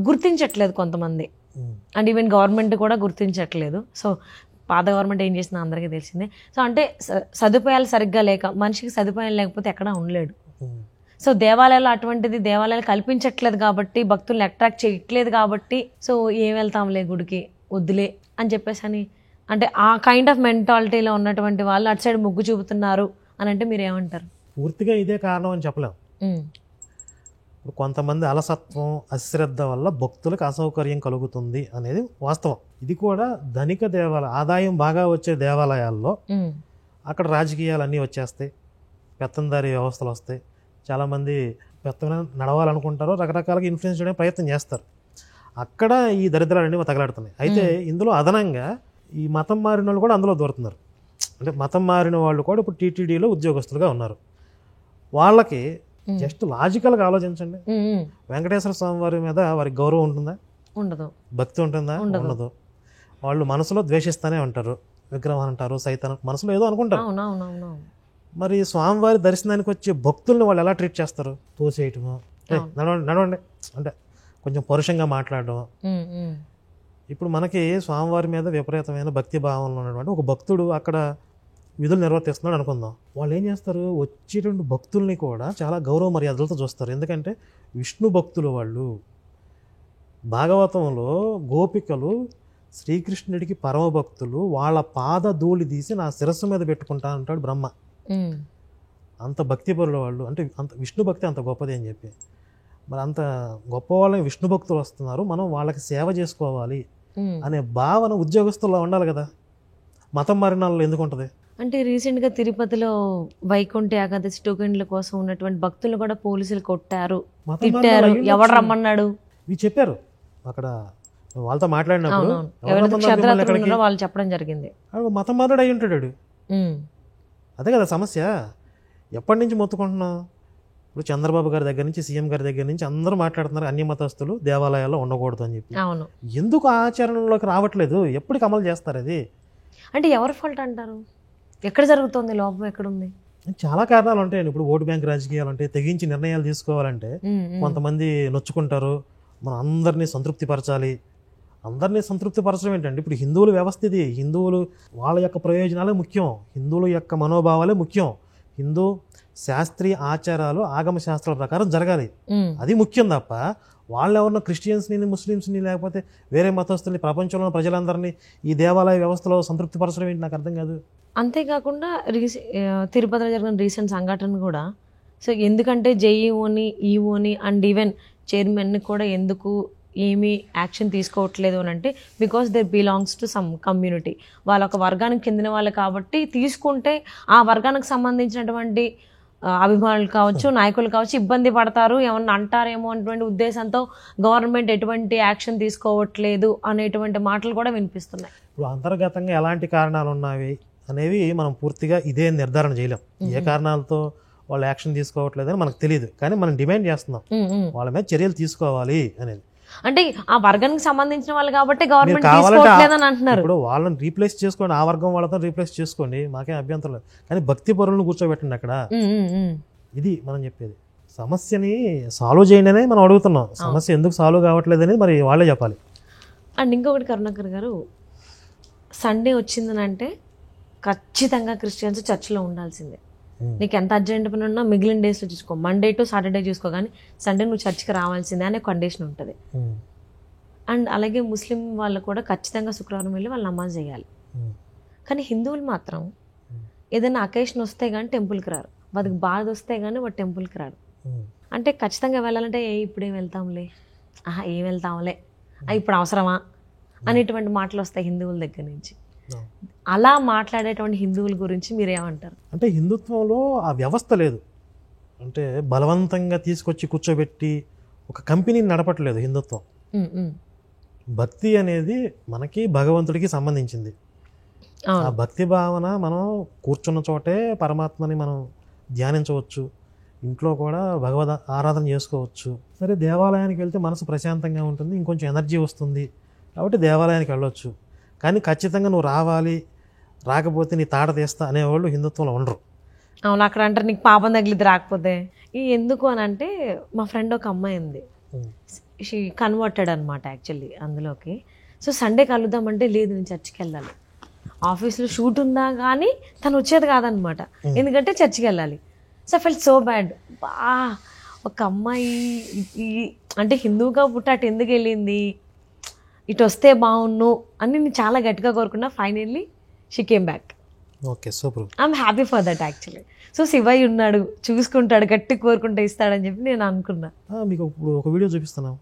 గుర్తించట్లేదు కొంతమంది. అండ్ ఈవెన్ గవర్నమెంట్ కూడా గుర్తించట్లేదు. సో పాత గవర్నమెంట్ ఏం చేసిందో అందరికీ తెలిసిందే. సో అంటే సదుపాయాలు సరిగ్గా లేక, మనిషికి సదుపాయం లేకపోతే ఎక్కడా ఉండలేడు. సో దేవాలయాలు అటువంటిది దేవాలయాలు కల్పించట్లేదు కాబట్టి, భక్తుల్ని అట్రాక్ట్ చేయట్లేదు కాబట్టి, సో ఏం వెళ్తాంలే గుడికి వద్దులే అని చెప్పేసి అని అంటే ఆ కైండ్ ఆఫ్ మెంటాలిటీలో ఉన్నటువంటి వాళ్ళు అటు సైడ్ మొగ్గు చూపుతున్నారు అని అంటే మీరు ఏమంటారు? పూర్తిగా ఇదే కారణం అని చెప్పలేము. ఇప్పుడు కొంతమంది అలసత్వం, అశ్రద్ధ వల్ల భక్తులకు అసౌకర్యం కలుగుతుంది అనేది వాస్తవం. ఇది కూడా ధనిక దేవాలయ, ఆదాయం బాగా వచ్చే దేవాలయాల్లో అక్కడ రాజకీయాలు అన్నీ వచ్చేస్తాయి, పెత్తందారీ వ్యవస్థలు వస్తాయి, చాలామంది పెత్తనం నడవాలనుకుంటారో రకరకాలుగా ఇన్ఫ్లుయెన్స్ చేయడానికి ప్రయత్నం చేస్తారు. అక్కడ ఈ దరిద్రాలన్నీ తగలాడుతున్నాయి. అయితే ఇందులో అదనంగా ఈ మతం మారిన వాళ్ళు కూడా అందులో దూరుతున్నారు. అంటే మతం మారిన వాళ్ళు కూడా ఇప్పుడు టీటీడీలో ఉద్యోగస్తులుగా ఉన్నారు. వాళ్ళకి జస్ట్ లాజికల్గా ఆలోచించండి, వెంకటేశ్వర స్వామి వారి మీద వారికి గౌరవం ఉంటుందా? ఉండదు. భక్తి ఉంటుందా? ఉండదు. వాళ్ళు మనసులో ద్వేషిస్తూనే ఉంటారు, విగ్రహం అంటారు, సైతానం మనసులో ఏదో అనుకుంటారు. మరి స్వామివారి దర్శనానికి వచ్చే భక్తుల్ని వాళ్ళు ఎలా ట్రీట్ చేస్తారు? తోసేయటము, నడవండి అంటే కొంచెం పరుషంగా మాట్లాడడం. ఇప్పుడు మనకి స్వామివారి మీద విపరీతమైన భక్తి భావంలో ఉన్నటువంటి ఒక భక్తుడు అక్కడ విధులు నిర్వర్తిస్తున్నాడు అనుకుందాం. వాళ్ళు ఏం చేస్తారు? వచ్చేటువంటి భక్తుల్ని కూడా చాలా గౌరవ మర్యాదలతో చూస్తారు. ఎందుకంటే విష్ణు భక్తులు వాళ్ళు. భాగవతంలో గోపికలు శ్రీకృష్ణుడికి పరమ భక్తులు, వాళ్ళ పాద ధూళి తీసి నా శిరస్సు మీద పెట్టుకుంటా అంటాడు బ్రహ్మ. అంత భక్తి పరుల వాళ్ళు. అంటే అంత విష్ణు భక్తి అంత గొప్పది అని చెప్పి, మరి అంత గొప్ప వాళ్ళని విష్ణు భక్తులు వస్తున్నారు, మనం వాళ్ళకి సేవ చేసుకోవాలి అనే భావన ఉద్యోగస్తుల్లో ఉండాలి కదా. మతం మారిన వాళ్ళు ఎందుకు ఉంటుంది? అంటే రీసెంట్గా తిరుపతిలో వైకుంఠ ఏకాదశి టోకెన్ల కోసం ఉన్నటువంటి భక్తులు కూడా పోలీసులు కొట్టారు, తిట్టారు. ఎవరు రమ్మన్నాడు? ఇవి చెప్పారు అక్కడ వాళ్ళతో మాట్లాడినప్పుడు. వాళ్ళు చెప్పడం జరిగింది. మతం మారుడు అయి ఉంటాడు. అదే కదా సమస్య. ఎప్పటి నుంచి మొత్తుకుంటున్నాం? ఇప్పుడు చంద్రబాబు గారి దగ్గర నుంచి, సీఎం గారి దగ్గర నుంచి అందరూ మాట్లాడుతున్నారు అన్య మతస్థులు దేవాలయాల్లో ఉండకూడదు అని చెప్పి. ఎందుకు ఆచరణలోకి రావట్లేదు? ఎప్పటికి అమలు చేస్తారు అది? అంటే ఎవరి ఫాల్ట్ అంటారు? ఎక్కడ జరుగుతుంది లోపం? ఎక్కడుంది? చాలా కారణాలు ఉంటాయండి. ఇప్పుడు ఓటు బ్యాంక్ రాజకీయాలు అంటే, తెగించి నిర్ణయాలు తీసుకోవాలంటే కొంతమంది నొచ్చుకుంటారు. మనం అందరినీ సంతృప్తి పరచాలి. అందరినీ సంతృప్తి పరచడం ఏంటంటే, ఇప్పుడు హిందువుల వ్యవస్థ ఇది. హిందువులు వాళ్ళ యొక్క ప్రయోజనాలే ముఖ్యం, హిందువుల యొక్క మనోభావాలే ముఖ్యం. హిందూ శాస్త్రీయ ఆచారాలు ఆగమ శాస్త్రాల ప్రకారం జరగాలి, అది ముఖ్యం తప్ప వాళ్ళు ఎవరన్నా క్రిస్టియన్స్ని, ముస్లిమ్స్ని, లేకపోతే వేరే మతస్థుల్ని, ప్రపంచంలో ప్రజలందరినీ ఈ దేవాలయ వ్యవస్థలో సంతృప్తి పరచడం ఏంటి? నాకు అర్థం కాదు. అంతేకాకుండా తిరుపతిలో జరిగిన రీసెంట్ సంఘటన కూడా, సో ఎందుకంటే జేఈఓని, ఈఓని అండ్ ఈవెన్ చైర్మన్ని కూడా ఎందుకు ఏమీ యాక్షన్ తీసుకోవట్లేదు అని అంటే, because they belongs to some community, వాళ్ళ ఒక వర్గానికి చెందిన వాళ్ళు కాబట్టి తీసుకుంటే ఆ వర్గానికి సంబంధించినటువంటి అభిమానులు కావచ్చు, నాయకులు కావచ్చు ఇబ్బంది పడతారు, ఏమన్నా అంటారేమో అనేటువంటి ఉద్దేశంతో గవర్నమెంట్ ఎటువంటి యాక్షన్ తీసుకోవట్లేదు అనేటువంటి మాటలు కూడా వినిపిస్తున్నాయి. ఇప్పుడు అంతర్గతంగా ఎలాంటి కారణాలు ఉన్నవి అనేవి మనం పూర్తిగా ఇదే నిర్ధారణ చేయలేం. ఏ కారణాలతో వాళ్ళు యాక్షన్ తీసుకోవట్లేదని మనకు తెలియదు, కానీ మనం డిమాండ్ చేస్తున్నాం వాళ్ళ మీద చర్యలు తీసుకోవాలి అనేది. అంటే ఆ వర్గానికి సంబంధించిన వాళ్ళు కాబట్టి గవర్నమెంట్ తీసుకోవట్లేదని అంటున్నారు. ఇప్పుడు వాళ్ళని రీప్లేస్ చేసుకోండి, ఆ వర్గం వాళ్ళతో రీప్లేస్ చేసుకోండి, మాకేం అభ్యంతరం లేదు, కానీ భక్తి పరులను కూర్చోబెట్టండి అక్కడ. ఇది మనం చెప్పేది. సమస్యని సాల్వ్ చేయండి అనేది మనం అడుగుతున్నాం. సమస్య ఎందుకు సాల్వ్ కావట్లేదు అనేది మరి వాళ్ళే చెప్పాలి. అండ్ ఇంకొకటి కరుణాకర్ గారు, సండే వచ్చిందని అంటే ఖచ్చితంగా క్రిస్టియన్స్ చర్చిలో ఉండాల్సిందే. నీకు ఎంత అర్జెంట్ పని ఉన్నా మిగిలిన డేస్లో చూసుకో, మండే టు సాటర్డే చూసుకో, కానీ సండే నువ్వు చర్చికి రావాల్సిందే అనే కండిషన్ ఉంటుంది. అండ్ అలాగే ముస్లిం వాళ్ళు కూడా ఖచ్చితంగా శుక్రవారం వెళ్ళి వాళ్ళు నమాజ్ చేయాలి. కానీ హిందువులు మాత్రం ఏదైనా అకేషన్ వస్తే కానీ టెంపుల్కి రారు, వాడికి బాధ వస్తే కానీ వాడు టెంపుల్కి రాడు. అంటే ఖచ్చితంగా వెళ్ళాలంటే ఇప్పుడేం వెళ్తాంలే, ఏం వెళ్తాంలే, ఇప్పుడు అవసరమా అనేటువంటి మాటలు వస్తాయి హిందువుల దగ్గర నుంచి. అలా మాట్లాడేటువంటి హిందువుల గురించి మీరేమంటారు? అంటే హిందుత్వంలో ఆ వ్యవస్థ లేదు. అంటే బలవంతంగా తీసుకొచ్చి కూర్చోబెట్టి ఒక కంపెనీని నడపట్లేదు హిందుత్వం. భక్తి అనేది మనకి భగవంతుడికి సంబంధించింది. ఆ భక్తి భావన మనం కూర్చున్న చోటే పరమాత్మని మనం ధ్యానించవచ్చు, ఇంట్లో కూడా భగవద్ ఆరాధన చేసుకోవచ్చు. సరే, దేవాలయానికి వెళ్తే మనసు ప్రశాంతంగా ఉంటుంది, ఇంకొంచెం ఎనర్జీ వస్తుంది కాబట్టి దేవాలయానికి వెళ్ళొచ్చు. కానీ ఖచ్చితంగా నువ్వు రావాలి, రాకపోతే నీ తాట తీస్తా అనేవాళ్ళు హిందుత్వంలో ఉండరు. అవును, అక్కడ అంటారు నీకు పాపం తగిలితే రాకపోతే. ఎందుకు అని అంటే, మా ఫ్రెండ్ ఒక అమ్మాయి ఉంది, షీ కన్వర్టెడ్ అనమాట యాక్చువల్లీ అందులోకి. సో సండే కలుద్దామంటే లేదు నేను చర్చికి వెళ్ళాలి, ఆఫీస్లో షూట్ ఉందా కానీ తను వచ్చేది కాదనమాట, ఎందుకంటే చర్చికి వెళ్ళాలి. So felt so bad. ఒక అమ్మాయి అంటే హిందువుగా పుట్టి అటు ఎందుకు వెళ్ళింది, ఇటు వస్తే బాగున్ను అని నేను చాలా గట్టిగా కోరుకున్నా. Finally she came back. Okay, super. I'm happy for that actually. So Shivayya ఉన్నాడు, చూసుకుంటాడు, గట్టి కోరుకుంటే ఇస్తాడని చెప్పి నేను అనుకున్నా. మీకు ఇప్పుడు ఒక వీడియో చూపిస్తున్నాం.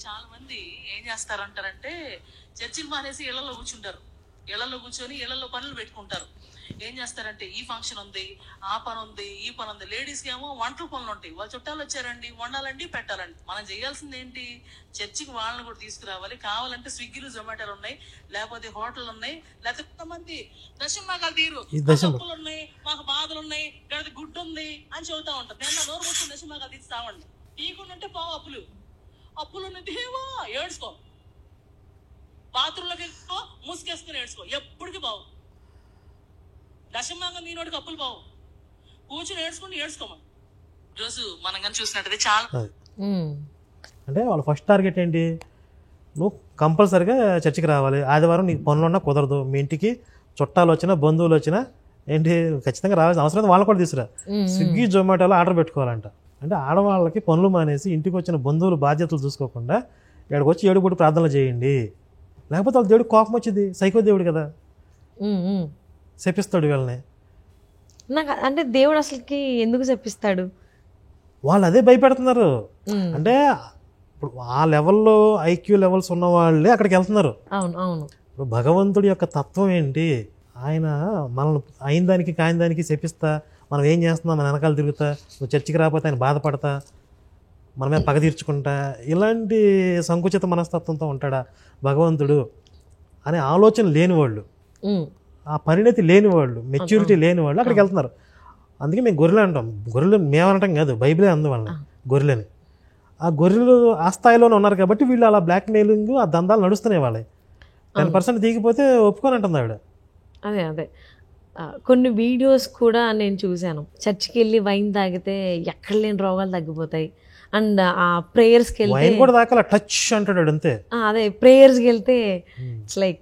చాలా మంది ఏం చేస్తారంటారంటే చర్చిలు మానేసి ఇళ్లలో కూర్చుంటారు, ఇళ్లలో కూర్చొని ఇళ్లలో పనులు పెట్టుకుంటారు. ఏం చేస్తారంటే ఈ ఫంక్షన్ ఉంది, ఆ పని ఉంది, ఈ పని ఉంది. లేడీస్కి ఏమో వంటల పనులు ఉంటాయి. వాళ్ళ చుట్టాలు వచ్చారండి, వండాలండి, పెట్టాలండి. మనం చేయాల్సింది ఏంటి? చర్చికి వాళ్ళని కూడా తీసుకురావాలి. కావాలంటే స్విగ్గీలు, జొమాటోలు ఉన్నాయి, లేకపోతే హోటల్ ఉన్నాయి, లేకపోతే కొంతమంది దశమాకాలు తీరు అప్పులు ఉన్నాయి, మాకు బాధలు ఉన్నాయి, ఇక్కడ గుడ్డు ఉంది అని చెబుతా ఉంటారు. నేను నోరు మొత్తం దశమాకాలు తీస్తామండి. తీయకుండా పావు అప్పులు ఉన్నది దేవా ఏడ్చుకో, బాత్రూంలోకి వెళ్ళిపో, ముసుగేసుకుని ఏడ్చుకో, ఎప్పటికీ బావు. దశమాంగం దీనోడికి అప్పులు బావు, కూర్చుని ఏడ్చుకోమా. ఈరోజు మనం కానీ చూసినట్టయితే చాలా అంటే వాళ్ళ ఫస్ట్ టార్గెట్ ఏంటి? నువ్వు కంపల్సరిగా చర్చికి రావాలి, ఆదివారం నీకు పనులు ఉన్నా కుదరదు, మీ ఇంటికి చుట్టాలు వచ్చినా బంధువులు వచ్చినా ఏంటి ఖచ్చితంగా రావాల్సిన అవసరం వాళ్ళని కూడా తీసుకురా. స్విగ్గీ జొమాటోలో ఆర్డర్ పెట్టుకోవాలంట. అంటే ఆడవాళ్ళకి పనులు మానేసి ఇంటికి వచ్చిన బంధువులు బాధ్యతలు చూసుకోకుండా ఇక్కడికి వచ్చి ఏడుపూడి ప్రార్థనలు చేయండి, లేకపోతే వాళ్ళ దేవుడికి కోపం వచ్చింది. సైకో దేవుడు కదా, శపిస్తాడు వీళ్ళని. నాకు అంటే దేవుడు అసలుకి ఎందుకు చెప్పిస్తాడు? వాళ్ళు అదే భయపెడుతున్నారు. అంటే ఇప్పుడు ఆ లెవెల్లో ఐక్యూ లెవెల్స్ ఉన్న వాళ్ళే అక్కడికి వెళ్తున్నారు. అవును అవును. ఇప్పుడు భగవంతుడి యొక్క తత్వం ఏంటి? ఆయన మనల్ని అయిన దానికి కాని దానికి శపిస్తా, మనం ఏం చేస్తున్నాం మన వెనకాల తిరుగుతా, నువ్వు చర్చికి రాకపోతే ఆయన బాధపడతా, మన మీద పగ తీర్చుకుంటా, ఇలాంటి సంకుచిత మనస్తత్వంతో ఉంటాడా భగవంతుడు అనే ఆలోచన లేని వాళ్ళు, ఆ పరిణతి లేని వాళ్ళు, మెచ్యూరిటీ లేని వాళ్ళు అక్కడికి వెళ్తున్నారు. అందుకే మేము గొర్రెలు అంటాం. గొర్రెలు మేమనటం కాదు, బైబిలే అంది వాళ్ళని గొర్రెలని. ఆ గొర్రెలు ఆ స్థాయిలోనే ఉన్నారు కాబట్టి వీళ్ళు అలా బ్లాక్ మెయిలింగ్, ఆ దందాలు నడుస్తున్నాయి. వాళ్ళే 10% దిగిపోతే ఒప్పుకొని అంటుంది ఆవిడ. అదే అదే కొన్ని వీడియోస్ కూడా నేను చూశాను. చర్చికి వెళ్ళి వైన్ తాగితే ఎక్కడ లేని రోగాలు తగ్గిపోతాయి, అండ్ ఆ ప్రేయర్స్కి వెళ్తే వైన్ కూడా దాకా టచ్ అంటాడు అంతే. అదే ప్రేయర్స్కి వెళ్తే ఇట్స్ లైక్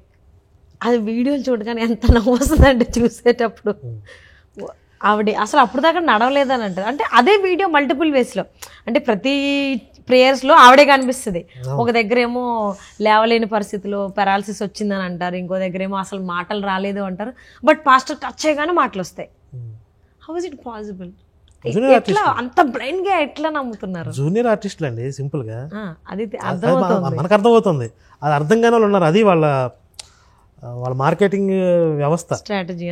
అది వీడియోలు చూడగానే ఎంత నవ్వు వస్తుందంటే చూసేటప్పుడు. ఆవిడ అసలు అప్పుడు దాకా నడవలేదని అంటారు. అంటే అదే వీడియో మల్టిపుల్ వేస్లో, అంటే ప్రతి ప్రేయర్స్లో ఆవిడే కనిపిస్తుంది. ఒక దగ్గర ఏమో లేవలేని పరిస్థితిలో పెరాలసిస్ వచ్చిందని అంటారు, ఇంకో దగ్గర ఏమో అసలు మాటలు రాలేదు అంటారు. బట్ పాస్టర్ టచ్ చేయగానే మాటలు వస్తాయి. How is it possible? ఎట్లా అంత బ్లైండ్ గా ఎట్లా నమ్ముతున్నారు? జూనియర్ ఆర్టిస్టులు అండి, సింపుల్ గా అది అర్థమవుతుంది, మనకు అర్థమవుతుంది. అది అర్థం కాని వాళ్ళు ఉన్నారు. అది వాళ్ళ మార్కెటింగ్ వ్యవస్థ, స్ట్రాటజీ.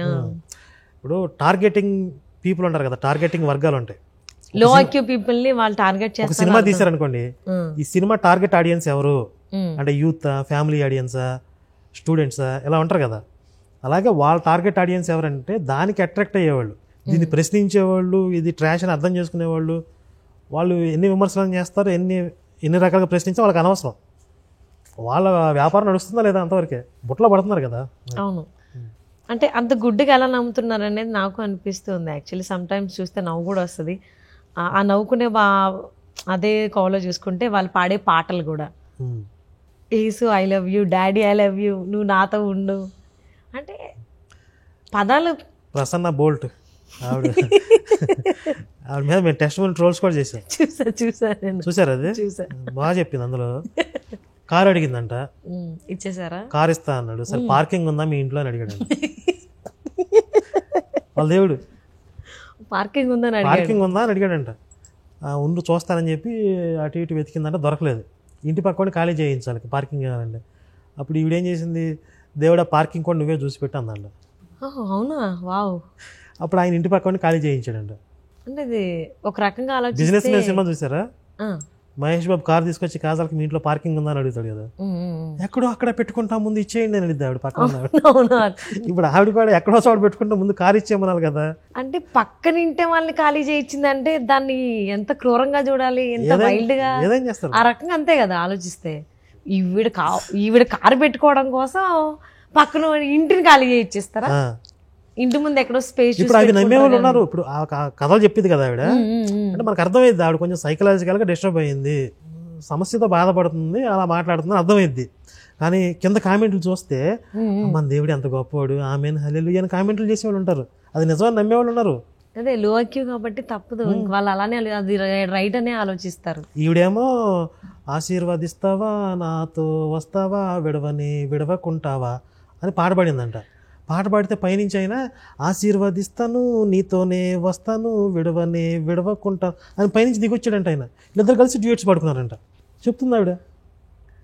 ఇప్పుడు టార్గెటింగ్ పీపుల్ ఉంటారు కదా, టార్గెటింగ్ వర్గాలు ఉంటాయి. లో ఐక్యూ పీపుల్ ని వాళ్ళు టార్గెట్ చేస్తారు. ఒక సినిమా తీశారనుకోండి, ఈ సినిమా టార్గెట్ ఆడియన్స్ ఎవరు అంటే యూత్, ఫ్యామిలీ ఆడియన్సా, స్టూడెంట్సా, ఇలా ఉంటారు కదా. అలాగే వాళ్ళ టార్గెట్ ఆడియన్స్ ఎవరంటే దానికి అట్రాక్ట్ అయ్యేవాళ్ళు, దీన్ని ప్రశ్నించేవాళ్ళు, ఇది ట్రాష్ అని అర్థం చేసుకునేవాళ్ళు. వాళ్ళు ఎన్ని విమర్శలు చేస్తారు, ఎన్ని రకాలుగా ప్రశ్నించి వాళ్ళకి అనవసరం. వాళ్ళ వ్యాపారం నడుస్తుందా లేదా అంతవరకే, బుట్టలో పడుతున్నారు కదా. అవును. అంటే అంత గుడ్డిగా ఎలా నమ్ముతున్నారు అనేది నాకు అనిపిస్తుంది. యాక్చువల్లీ సమ్ టైమ్స్ చూస్తే నవ్వు కూడా వస్తుంది. ఆ నవ్వుకునే అదే కాల్లో చూసుకుంటే వాళ్ళు పాడే పాటలు కూడా, Yesu I love you, daddy I love you, నువ్వు నాతో ఉండు అంటే పదాలు. ప్రసన్న బోల్ట్ ఆవిడ మీద మేము టెస్ట్ ట్రోల్స్ కూడా చేసాం. చూసారు అది? బాగా చెప్పింది. అందులో కారు అడిగిందంట, ఇచ్చేసారా? కారు ఇస్తా అన్నాడు. సరే పార్కింగ్ ఉందా మీ ఇంట్లో అని అడిగాడు. వాళ్ళ దేవుడు పార్కింగ్ ఉందా అని అడిగాడంట. ఉండు చూస్తానని చెప్పి అటు ఇటు వెతికిందంట, దొరకలేదు. ఇంటి పక్కన ఖాళీ చేయించాలి, పార్కింగ్ కావాలండి. అప్పుడు ఈవిడేం చేసింది, దేవుడా పార్కింగ్ కూడా నువ్వే చూసి పెట్టు అందంట. అవునా? వావ్. అప్పుడు ఆయన ఇంటి పక్కన ఖాళీ చేయించాడంట. అంటే ఇది ఒక రకంగా బిజినెస్ మ్యాన్ సినిమా చూసారా? మహేష్ బాబు కార్ తీసుకొచ్చి కాజాలకి మీ ఇంట్లో పార్కింగ్ ఉందని అడుగుతాడు కదా, ఎక్కడో అక్కడ పెట్టుకుంటా ముందు ఇచ్చేయండి అని అడిగింది ఆవిడ పక్కన. ఇప్పుడు ఆవిడ కూడా ఎక్కడో చోట పెట్టుకుంటా ముందు కారు ఇచ్చేయమనాలి కదా. అంటే పక్కనింటే వాళ్ళని ఖాళీ చేయించిందంటే దాన్ని ఎంత క్రూరంగా చూడాలి, ఎంత వైల్డ్ గా. ఏదేం చేస్తారు ఆ రకంగా, అంతే కదా ఆలోచిస్తే. ఈవిడ కారు పెట్టుకోవడం కోసం పక్కన ఇంటిని ఖాళీ చేయించేస్తారా? ఇంటి ముందు ఎక్కడో స్పేస్. ఇప్పుడు అవి నమ్మేవాళ్ళు ఉన్నారు. ఇప్పుడు ఆ కథలు చెప్పింది కదా ఆవిడ, అంటే మనకు అర్థమైంది ఆవిడ కొంచెం సైకలాజికల్గా డిస్టర్బ్ అయ్యింది, సమస్యతో బాధపడుతుంది, అలా మాట్లాడుతుంది అర్థమైంది. కానీ కింద కామెంట్లు చూస్తే మన దేవుడు ఎంత గొప్పవాడు, ఆమెన్ హల్లెలూయా అని కామెంట్లు చేసేవాళ్ళు ఉంటారు. అది నిజమని నమ్మేవాళ్ళు ఉన్నారు. అదే లో ఐక్యూ కాబట్టి తప్పదు, వాళ్ళు అలానే అది రైట్ అనే ఆలోచిస్తారు. ఈవిడేమో ఆశీర్వదిస్తావా, నాతో వస్తావా, విడవకుంటావా అని పాట పాడిందంట. పాట పాడితే పైనుంచి అయినా ఆశీర్వదిస్తాను, నీతోనే వస్తాను, విడవకుంటా అని పైనుంచి దిగొచ్చాడంట ఆయన. వీళ్ళిద్దరు కలిసి డ్యూయట్స్ పాడుకున్నారంట, చెప్తుంది ఆవిడ.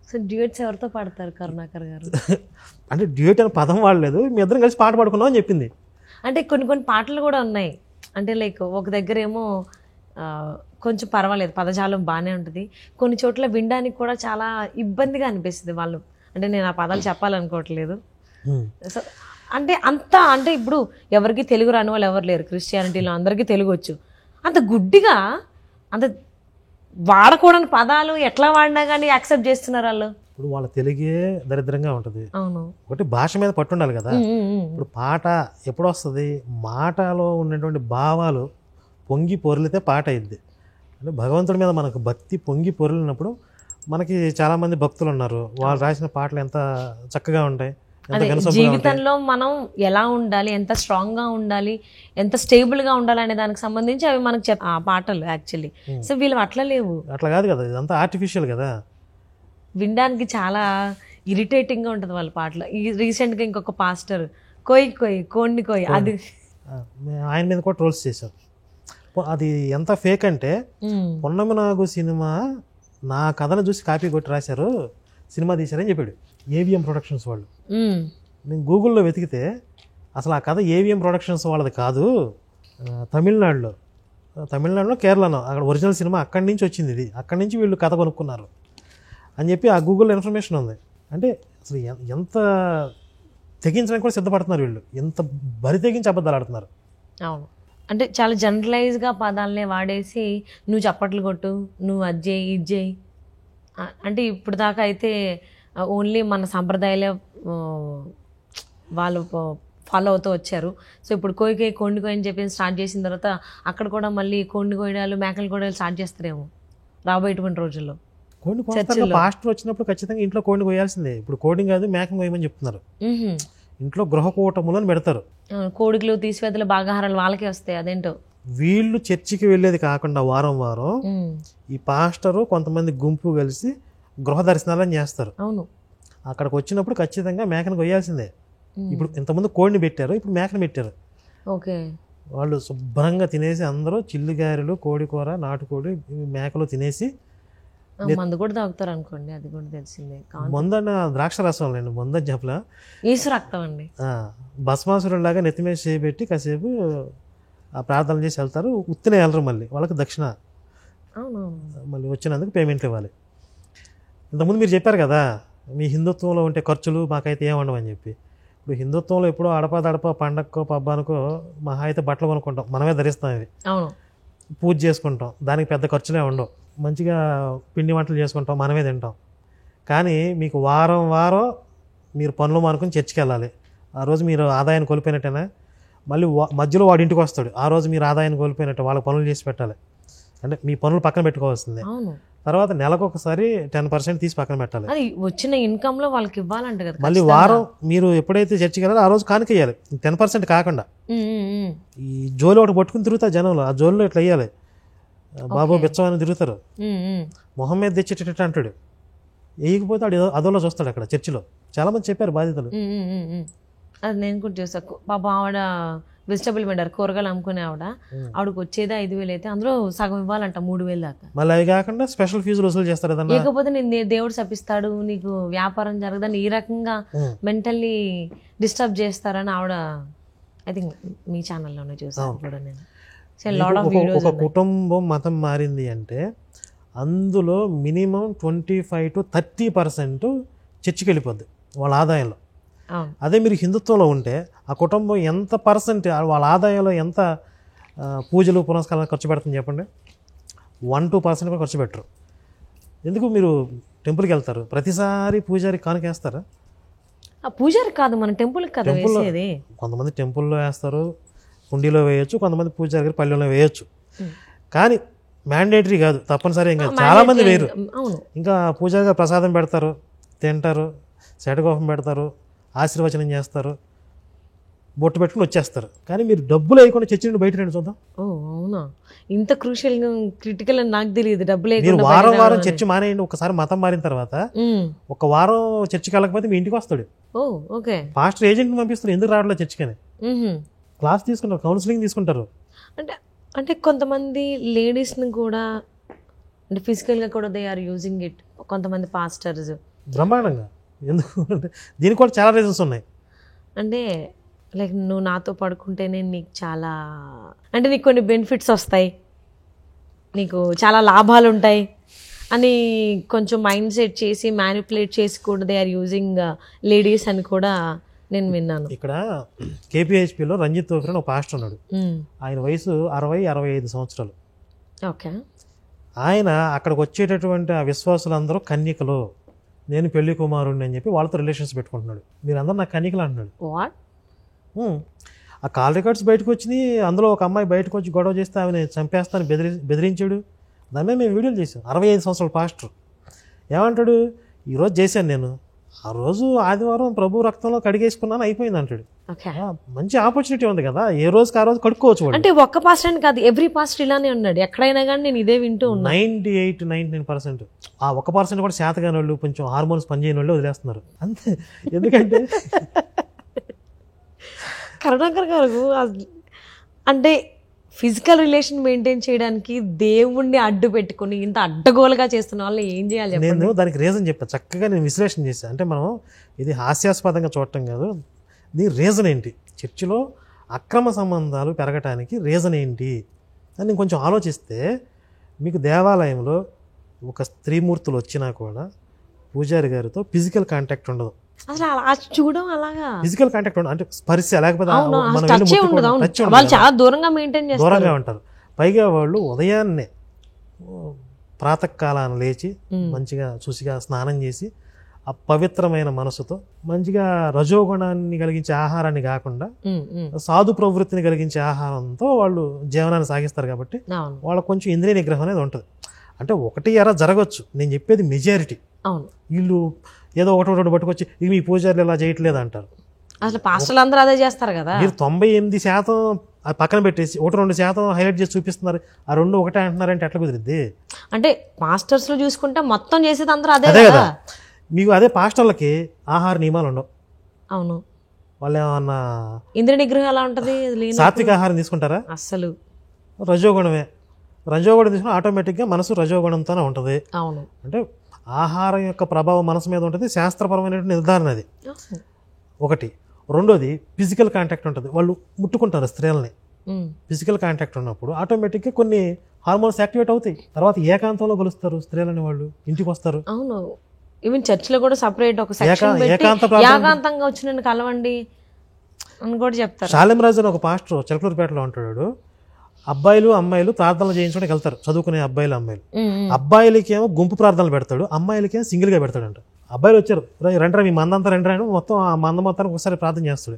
సో డ్యూయట్స్ ఎవరితో పాడతారు కరుణాకర్ గారు? అంటే డ్యూయట్ అనే పదం వాడలేదు, మీ ఇద్దరం కలిసి పాట పాడుకున్నాం అని చెప్పింది. అంటే కొన్ని పాటలు కూడా ఉన్నాయి, అంటే లైక్ ఒక దగ్గర ఏమో కొంచెం పర్వాలేదు, పదజాలం బాగానే ఉంటుంది, కొన్ని చోట్ల వినడానికి కూడా చాలా ఇబ్బందిగా అనిపిస్తుంది వాళ్ళు. అంటే నేను ఆ పదాలు చెప్పాలనుకోవట్లేదు. సో అంటే అంటే ఇప్పుడు ఎవరికి తెలుగు రాని వాళ్ళు ఎవరు లేరు, క్రిస్టియానిటీలో అందరికీ తెలుగు వచ్చు. అంత గుడ్డిగా అంత వాడకూడని పదాలు ఎట్లా వాడినా కానీ యాక్సెప్ట్ చేస్తున్నారు వాళ్ళు. ఇప్పుడు వాళ్ళ తెలుగే దరిద్రంగా ఉంటుంది. అవును, ఒకటి భాష మీద పట్టు ఉండాలి కదా. ఇప్పుడు పాట ఎప్పుడు వస్తుంది, మాటలో ఉన్నటువంటి భావాలు పొంగి పొర్లితే పాట అయింది. అంటే భగవంతుడి మీద మనకు భక్తి పొంగి పొర్లినప్పుడు, మనకి చాలామంది భక్తులు ఉన్నారు, వాళ్ళు రాసిన పాటలు ఎంత చక్కగా ఉంటాయి, ఎంత వినసొంపుగా ఉంటాయి. జీవితంలో మనం ఎలా ఉండాలి, ఎంత స్ట్రాంగ్గా ఉండాలి, ఎంత స్టేబుల్గా ఉండాలి అనే దానికి సంబంధించి అవి మనకు ఆ పాటలు యాక్చువల్లీ. సో వీళ్ళు అట్లా లేవు, అట్లా కాదు కదా, ఇదంతా ఆర్టిఫిషియల్ కదా. వినడానికి చాలా ఇరిటేటింగ్గా ఉంటుంది వాళ్ళ పాటలు. ఈ రీసెంట్గా ఇంకొక పాస్టర్ కోయి కోడిని కోయి, అది ఆయన మీద కూడా ట్రోల్స్ చేశారు. అది ఎంత ఫేక్ అంటే, పొన్నమి నాగు సినిమా నా కథను చూసి కాపీ కొట్టి రాశారు, సినిమా తీశారని చెప్పాడు ఏవిఎం ప్రొడక్షన్స్ వాళ్ళు. నేను గూగుల్లో వెతికితే అసలు ఆ కథ ఏవిఎం ప్రొడక్షన్స్ వాళ్ళది కాదు, తమిళనాడులో కేరళలో అక్కడ ఒరిజినల్ సినిమా అక్కడి నుంచి వచ్చింది, ఇది అక్కడి నుంచి వీళ్ళు కథ కొనుక్కున్నారు అని చెప్పి ఆ గూగుల్లో ఇన్ఫర్మేషన్ ఉంది. అంటే అసలు ఎంత తెగించడానికి కూడా సిద్ధపడుతున్నారు వీళ్ళు, ఎంత బరి తెగించి అబద్ధాలు ఆడుతున్నారు. అవును, అంటే చాలా జనరలైజ్గా పదాలనే వాడేసి నువ్వు చప్పట్లు కొట్టు, నువ్వు అది చేయి ఇది చేయి. అంటే ఇప్పుడు దాకా అయితే ఓన్లీ మన సంప్రదాయాలే వాళ్ళు ఫాలో అవుతూ వచ్చారు. సో ఇప్పుడు కోండి కోయి అని చెప్పి స్టార్ట్ చేసిన తర్వాత అక్కడ కూడా మళ్ళీ కోడిని కోయడాలు మేకలు కోయడాలు స్టార్ట్ చేస్తారేమో రాబోయేటువంటి రోజుల్లో. కోడిని పాస్టర్ వచ్చినప్పుడు ఖచ్చితంగా ఇంట్లో కోడిని కోయాల్సిందే. ఇప్పుడు కోడిని కాదు మేకను కోయమని చెప్తున్నారు. ఇంట్లో గృహకూటములను పెడతారు, కోడికలు తీసివేతలు భాగాహారాలు వాళ్ళకే వస్తాయి. అదేంటో వీళ్ళు చర్చికి వెళ్ళేది కాకుండా వారం వారం ఈ పాస్టరు కొంతమంది గుంపు కలిసి గృహ దర్శనాలని చేస్తారు. అవును, అక్కడికి వచ్చినప్పుడు ఖచ్చితంగా మేకను కొయ్యాల్సిందే. ఇప్పుడు ఇంతకుముందు కోడిని పెట్టారు, ఇప్పుడు మేకను పెట్టారు. ఓకే, వాళ్ళు శుభ్రంగా తినేసి అందరూ చిల్లిగారెలు, కోడి కూర, నాటుకోడి, మేకలు తినేసి మందు కూడా తాగుతారు అనుకోండి, అది కూడా తెలిసిందే. మందన్న ద్రాక్ష రసం లేండి, మందని చెప్పలా, ఈసు రక్తం అండి. భస్మాసురులాగా నెత్తిమేసి చేయబెట్టి కాసేపు ఆ ప్రార్థనలు చేసి వెళ్తారు, ఉత్తినే వెళ్ళరు, మళ్ళీ వాళ్ళకి దక్షిణ మళ్ళీ వచ్చినందుకు పేమెంట్ ఇవ్వాలి. ఇంతకుముందు మీరు చెప్పారు కదా మీ హిందుత్వంలో ఉంటే ఖర్చులు మాకైతే ఏమండవు అని చెప్పి. ఇప్పుడు హిందుత్వంలో ఎప్పుడో అడప పండక్కో పబ్బానికో మహా అయితే బట్టలు కొనుక్కుంటాం, మనమే ధరిస్తాం, ఇవి పూజ చేసుకుంటాం, దానికి పెద్ద ఖర్చులే ఉండవు, మంచిగా పిండి వంటలు చేసుకుంటాం, మనమే తింటాం. కానీ మీకు వారం మీరు పనులు మానుకొని చర్చికి వెళ్ళాలి. ఆ రోజు మీరు ఆదాయాన్ని కోల్పోయినట్టేనా, మళ్ళీ మధ్యలో వాడి ఇంటికి వస్తాడు, ఆ రోజు మీరు ఆదాయాన్ని కోల్పోయినట్టు వాళ్ళ పనులు చేసి పెట్టాలి. అంటే మీ పనులు పక్కన పెట్టుకోవాల్సిందే. తర్వాత నెలకు ఒకసారి 10% తీసి పక్కన పెట్టాలి. అది వచ్చిన ఇన్కమ్ లో వాళ్ళకి ఇవ్వాలంట కదా. మళ్ళీ వారం మీరు ఎప్పుడైతే చర్చికి వెళ్ళారో ఆ రోజు కానుక ఇవ్వాలి, 10% కాకుండా. ఈ జోలు ఒకటి పట్టుకుని తిరుగుతారు జనంలో, ఆ జోల్లో ఇట్లా వేయాలి, బాబు బిచ్చమని తిరుగుతారు, మొహం మీద తెచ్చేటట్టు అంటాడు, వేయకపోతే ఆడు అదోలో చూస్తాడు అక్కడ చర్చిలో. చాలా మంది చెప్పారు బాధితులు. అది నేను కూడా చూసా. పాప ఆవిడ వెజిటబుల్ వెండర్, కూరగాయలు అమ్ముకునే ఆవిడకి వచ్చేది 5,000 అయితే అందులో సగం ఇవ్వాలంట 3,000 దాకా. మళ్ళీ అవి కాకుండా స్పెషల్ ఫీజులు వసూలు చేస్తారు. లేకపోతే నేను దేవుడు శపిస్తాడు, నీకు వ్యాపారం జరగదని ఈ రకంగా మెంటల్లీ డిస్టర్బ్ చేస్తారని ఆవిడ ఐ థింక్ మీ ఛానల్లోనే చూసాను కూడా నేను. ఒక కుటుంబం మతం మారింది అంటే అందులో మినిమం 25 to 30% చర్చికి వెళ్ళిపోద్ది వాళ్ళ ఆదాయంలో. అదే మీరు హిందుత్వంలో ఉంటే ఆ కుటుంబం ఎంత పర్సెంట్ వాళ్ళ ఆదాయంలో ఎంత పూజలు పునస్కారాలు ఖర్చు పెడుతుంది చెప్పండి? 1-2% కూడా ఖర్చు పెట్టరు. ఎందుకు మీరు టెంపుల్కి వెళ్తారు, ప్రతిసారి పూజారి కానుకేస్తారా? పూజారి కాదు, మన టెంపుల్కి కదా వేసేది. కొంతమంది టెంపుల్లో వేస్తారు, హుండీలో వేయచ్చు, కొంతమంది పూజారి గారి పల్లెల్లో వేయచ్చు. కానీ మ్యాండేటరీ కాదు, తప్పనిసరి ఏం కాదు. చాలామంది వేరు. ఇంకా పూజారి గారు ప్రసాదం పెడతారు, తింటారు, శటకోపం పెడతారు, ఆశీర్వచనం చేస్తారు, బొట్టు పెట్టుకుని వచ్చేస్తారు. కానీ మీరు డబ్బులు వేయకుండా చర్చి నుండి బయట రండి చూద్దాం. అవునా, ఇంత క్రిటికల్ అని నాకు తెలియదు. డబ్బులు మీరు వారం చర్చి మానేయండి. ఒకసారి మతం మారిన తర్వాత ఒక వారం చర్చికి వెళ్ళకపోతే మీ ఇంటికి వస్తాడు. పాస్టర్ ఏజెంట్ పంపిస్తారు, ఎందుకు రావట్లేదు చర్చికి అని. క్లాస్ తీసుకుంటారు, కౌన్సిలింగ్ తీసుకుంటారు. అంటే కొంతమంది లేడీస్ని కూడా అంటే ఫిజికల్గా కూడా దే ఆర్ యూజింగ్ ఇట్. కొంతమంది పాస్టర్స్ బ్రహ్మాండంగా. ఎందుకు అంటే దీనికి కూడా చాలా రీజన్స్ ఉన్నాయి. అంటే లైక్ నువ్వు నాతో పడుకుంటేనే నీకు చాలా అంటే నీకు కొన్ని బెనిఫిట్స్ వస్తాయి, నీకు చాలా లాభాలు ఉంటాయి అని కొంచెం మైండ్ సెట్ చేసి మ్యానిపులేట్ చేసి కూడా దే ఆర్ యూజింగ్ లేడీస్ అని కూడా నేను విన్నాను. ఇక్కడ కేపీహెచ్పిలో రంజిత్ తోఫర్ అని ఒక పాస్టర్ ఉన్నాడు. ఆయన వయసు 60-65 సంవత్సరాలు. ఓకే. ఆయన అక్కడికి వచ్చేటటువంటి ఆ విశ్వాసులందరూ కన్యకలు, నేను పెళ్లి కుమారుడిని అని చెప్పి వాళ్ళతో రిలేషన్స్ పెట్టుకుంటున్నాడు. మీరందరూ నాకు కన్యకలు అంటున్నాడు. వాట్? ఆ కాల్ రికార్డ్స్ బయటకు వచ్చినాయి. అందులో ఒక అమ్మాయి బయటకు వచ్చి గొడవ చేస్తే ఆమె చంపేస్తాను బెదిరించాడు. దాని మీద మేము వీడియోలు చేసాం. 65 సంవత్సరాల పాస్టర్ ఏమంటాడు, ఈరోజు చేశాను నేను, ఆ రోజు ఆదివారం ప్రభు రక్తంలో కడిగేసుకున్నాను అయిపోయింది అంటాడు. మంచి ఆపర్చునిటీ ఉంది కదా, ఏ రోజుకి ఆ రోజు కడుక్కోవచ్చు. అంటే ఒక్క పాస్టర్ అని కాదు, ఎవ్రీ పాస్టర్ ఇలానే ఉన్నాడు. ఎక్కడైనా కానీ నేను ఇదే వింటూ ఉన్నా. 98-99% ఆ 1% కూడా శాతగాని వాళ్ళు, కొంచెం హార్మోన్స్ పనిచేయని వాళ్ళు వదిలేస్తున్నారు అంతే. ఎందుకంటే కరుణాకర్ గారు అంటే ఫిజికల్ రిలేషన్ మెయింటైన్ చేయడానికి దేవుణ్ణి అడ్డు పెట్టుకుని ఇంత అడ్డగోలుగా చేస్తున్న వాళ్ళు ఏం చేయాలి? నేను దానికి రీజన్ చెప్పాను, చక్కగా నేను విశ్లేషణ చేశాను. అంటే మనం ఇది హాస్యాస్పదంగా చూడటం కాదు, దీని రీజన్ ఏంటి, చర్చిలో అక్రమ సంబంధాలు పెరగటానికి రీజన్ ఏంటి అని నేను కొంచెం ఆలోచిస్తే, మీకు దేవాలయంలో ఒక స్త్రీమూర్తులు వచ్చినా కూడా పూజారి గారితో ఫిజికల్ కాంటాక్ట్ ఉండదు. అసలు అలా చూడడం అలాగా ఫిజికల్ కాంటాక్ట్ ఉండదు. అంటే స్పర్శ లేకపోతే వాళ్ళు చాలా దూరంగా మెయింటైన్ చేస్తారు, దూరంగా ఉంటారు. పైగా వాళ్ళు ఉదయాన్నే ప్రాతకాలాన్ని లేచి మంచిగా శుచిగా స్నానం చేసి ఆ పవిత్రమైన మనసుతో మంచిగా రజోగుణాన్ని కలిగించే ఆహారాన్ని కాకుండా సాధు ప్రవృత్తిని కలిగించే ఆహారంతో వాళ్ళు జీవనాన్ని సాగిస్తారు. కాబట్టి వాళ్ళకు కొంచెం ఇంద్రియ నిగ్రహం అనేది ఉంటుంది. అంటే ఒకటి ఎరా జరగచ్చు, నేను చెప్పేది మెజారిటీ. వీళ్ళు ఏదో ఒకటి పట్టుకొచ్చి ఇవి మీ పూజారులు ఇలా చేయట్లేదు అంటారు. అసలు పాస్టర్లు అందరూ అదే చేస్తారు కదా. మీరు 98% పక్కన పెట్టేసి 1-2% హైలైట్ చేసి చూపిస్తున్నారు, ఆ 2 ఒకటే అంటున్నారంటే ఎట్లా కుదిరిద్ది? అంటే మాస్టర్స్ లో చూసుకుంటే మొత్తం చేసేది అందరూ అదే కదా. మీకు అదే పాస్టర్లకి ఆహార నియమాలు ఉండవు. అవును. వాళ్ళు ఏమన్నా ఇంద్రియ నిగ్రహం ఎలా ఉంటుంది? సాత్విక ఆహారం తీసుకుంటారా? అసలు రజోగుణమే. రజోగుణం తీసుకుని ఆటోమేటిక్గా మనసు రజోగుణంతోనే ఉంటుంది. అవును. అంటే ఆహారం యొక్క ప్రభావం మనసు మీద ఉంటుంది, శాస్త్రపరమైనటువంటి నిర్ధారణ అది ఒకటి. రెండోది ఫిజికల్ కాంటాక్ట్ ఉంటుంది, వాళ్ళు ముట్టుకుంటారు స్త్రీలని. ఫిజికల్ కాంటాక్ట్ ఉన్నప్పుడు ఆటోమేటిక్గా కొన్ని హార్మోన్స్ యాక్టివేట్ అవుతాయి. తర్వాత ఏకాంతంలో కలుస్తారు స్త్రీలని, వాళ్ళు ఇంటికి వస్తారు. అవును. ఈవెన్ చర్చిలో కూడా సపరేట్ ఒక సెక్షన్ ఏకాంతంగా వచ్చి నన్ను కలవండి అని కూడా చెప్తారు. శాలెం రాజు అని ఒక పాస్టర్ చిలకలూరుపేటలో ఉంటాడు. అబ్బాయిలు అమ్మాయిలు ప్రార్థనలు చేయించుకోవడానికి వెళ్తారు, చదువుకునే అబ్బాయిలు అమ్మాయిలు. అబ్బాయిలకి ఏమో గుంపు ప్రార్థనలు పెడతాడు, అమ్మాయిలకి ఏమో సింగిల్ గా పెడతాడంట. అబ్బాయిలు వచ్చారు, రెండరా మీ మందంతా రెండరా మొత్తం ఆ మంద మొత్తానికి ఒకసారి ప్రార్థన చేస్తాడు.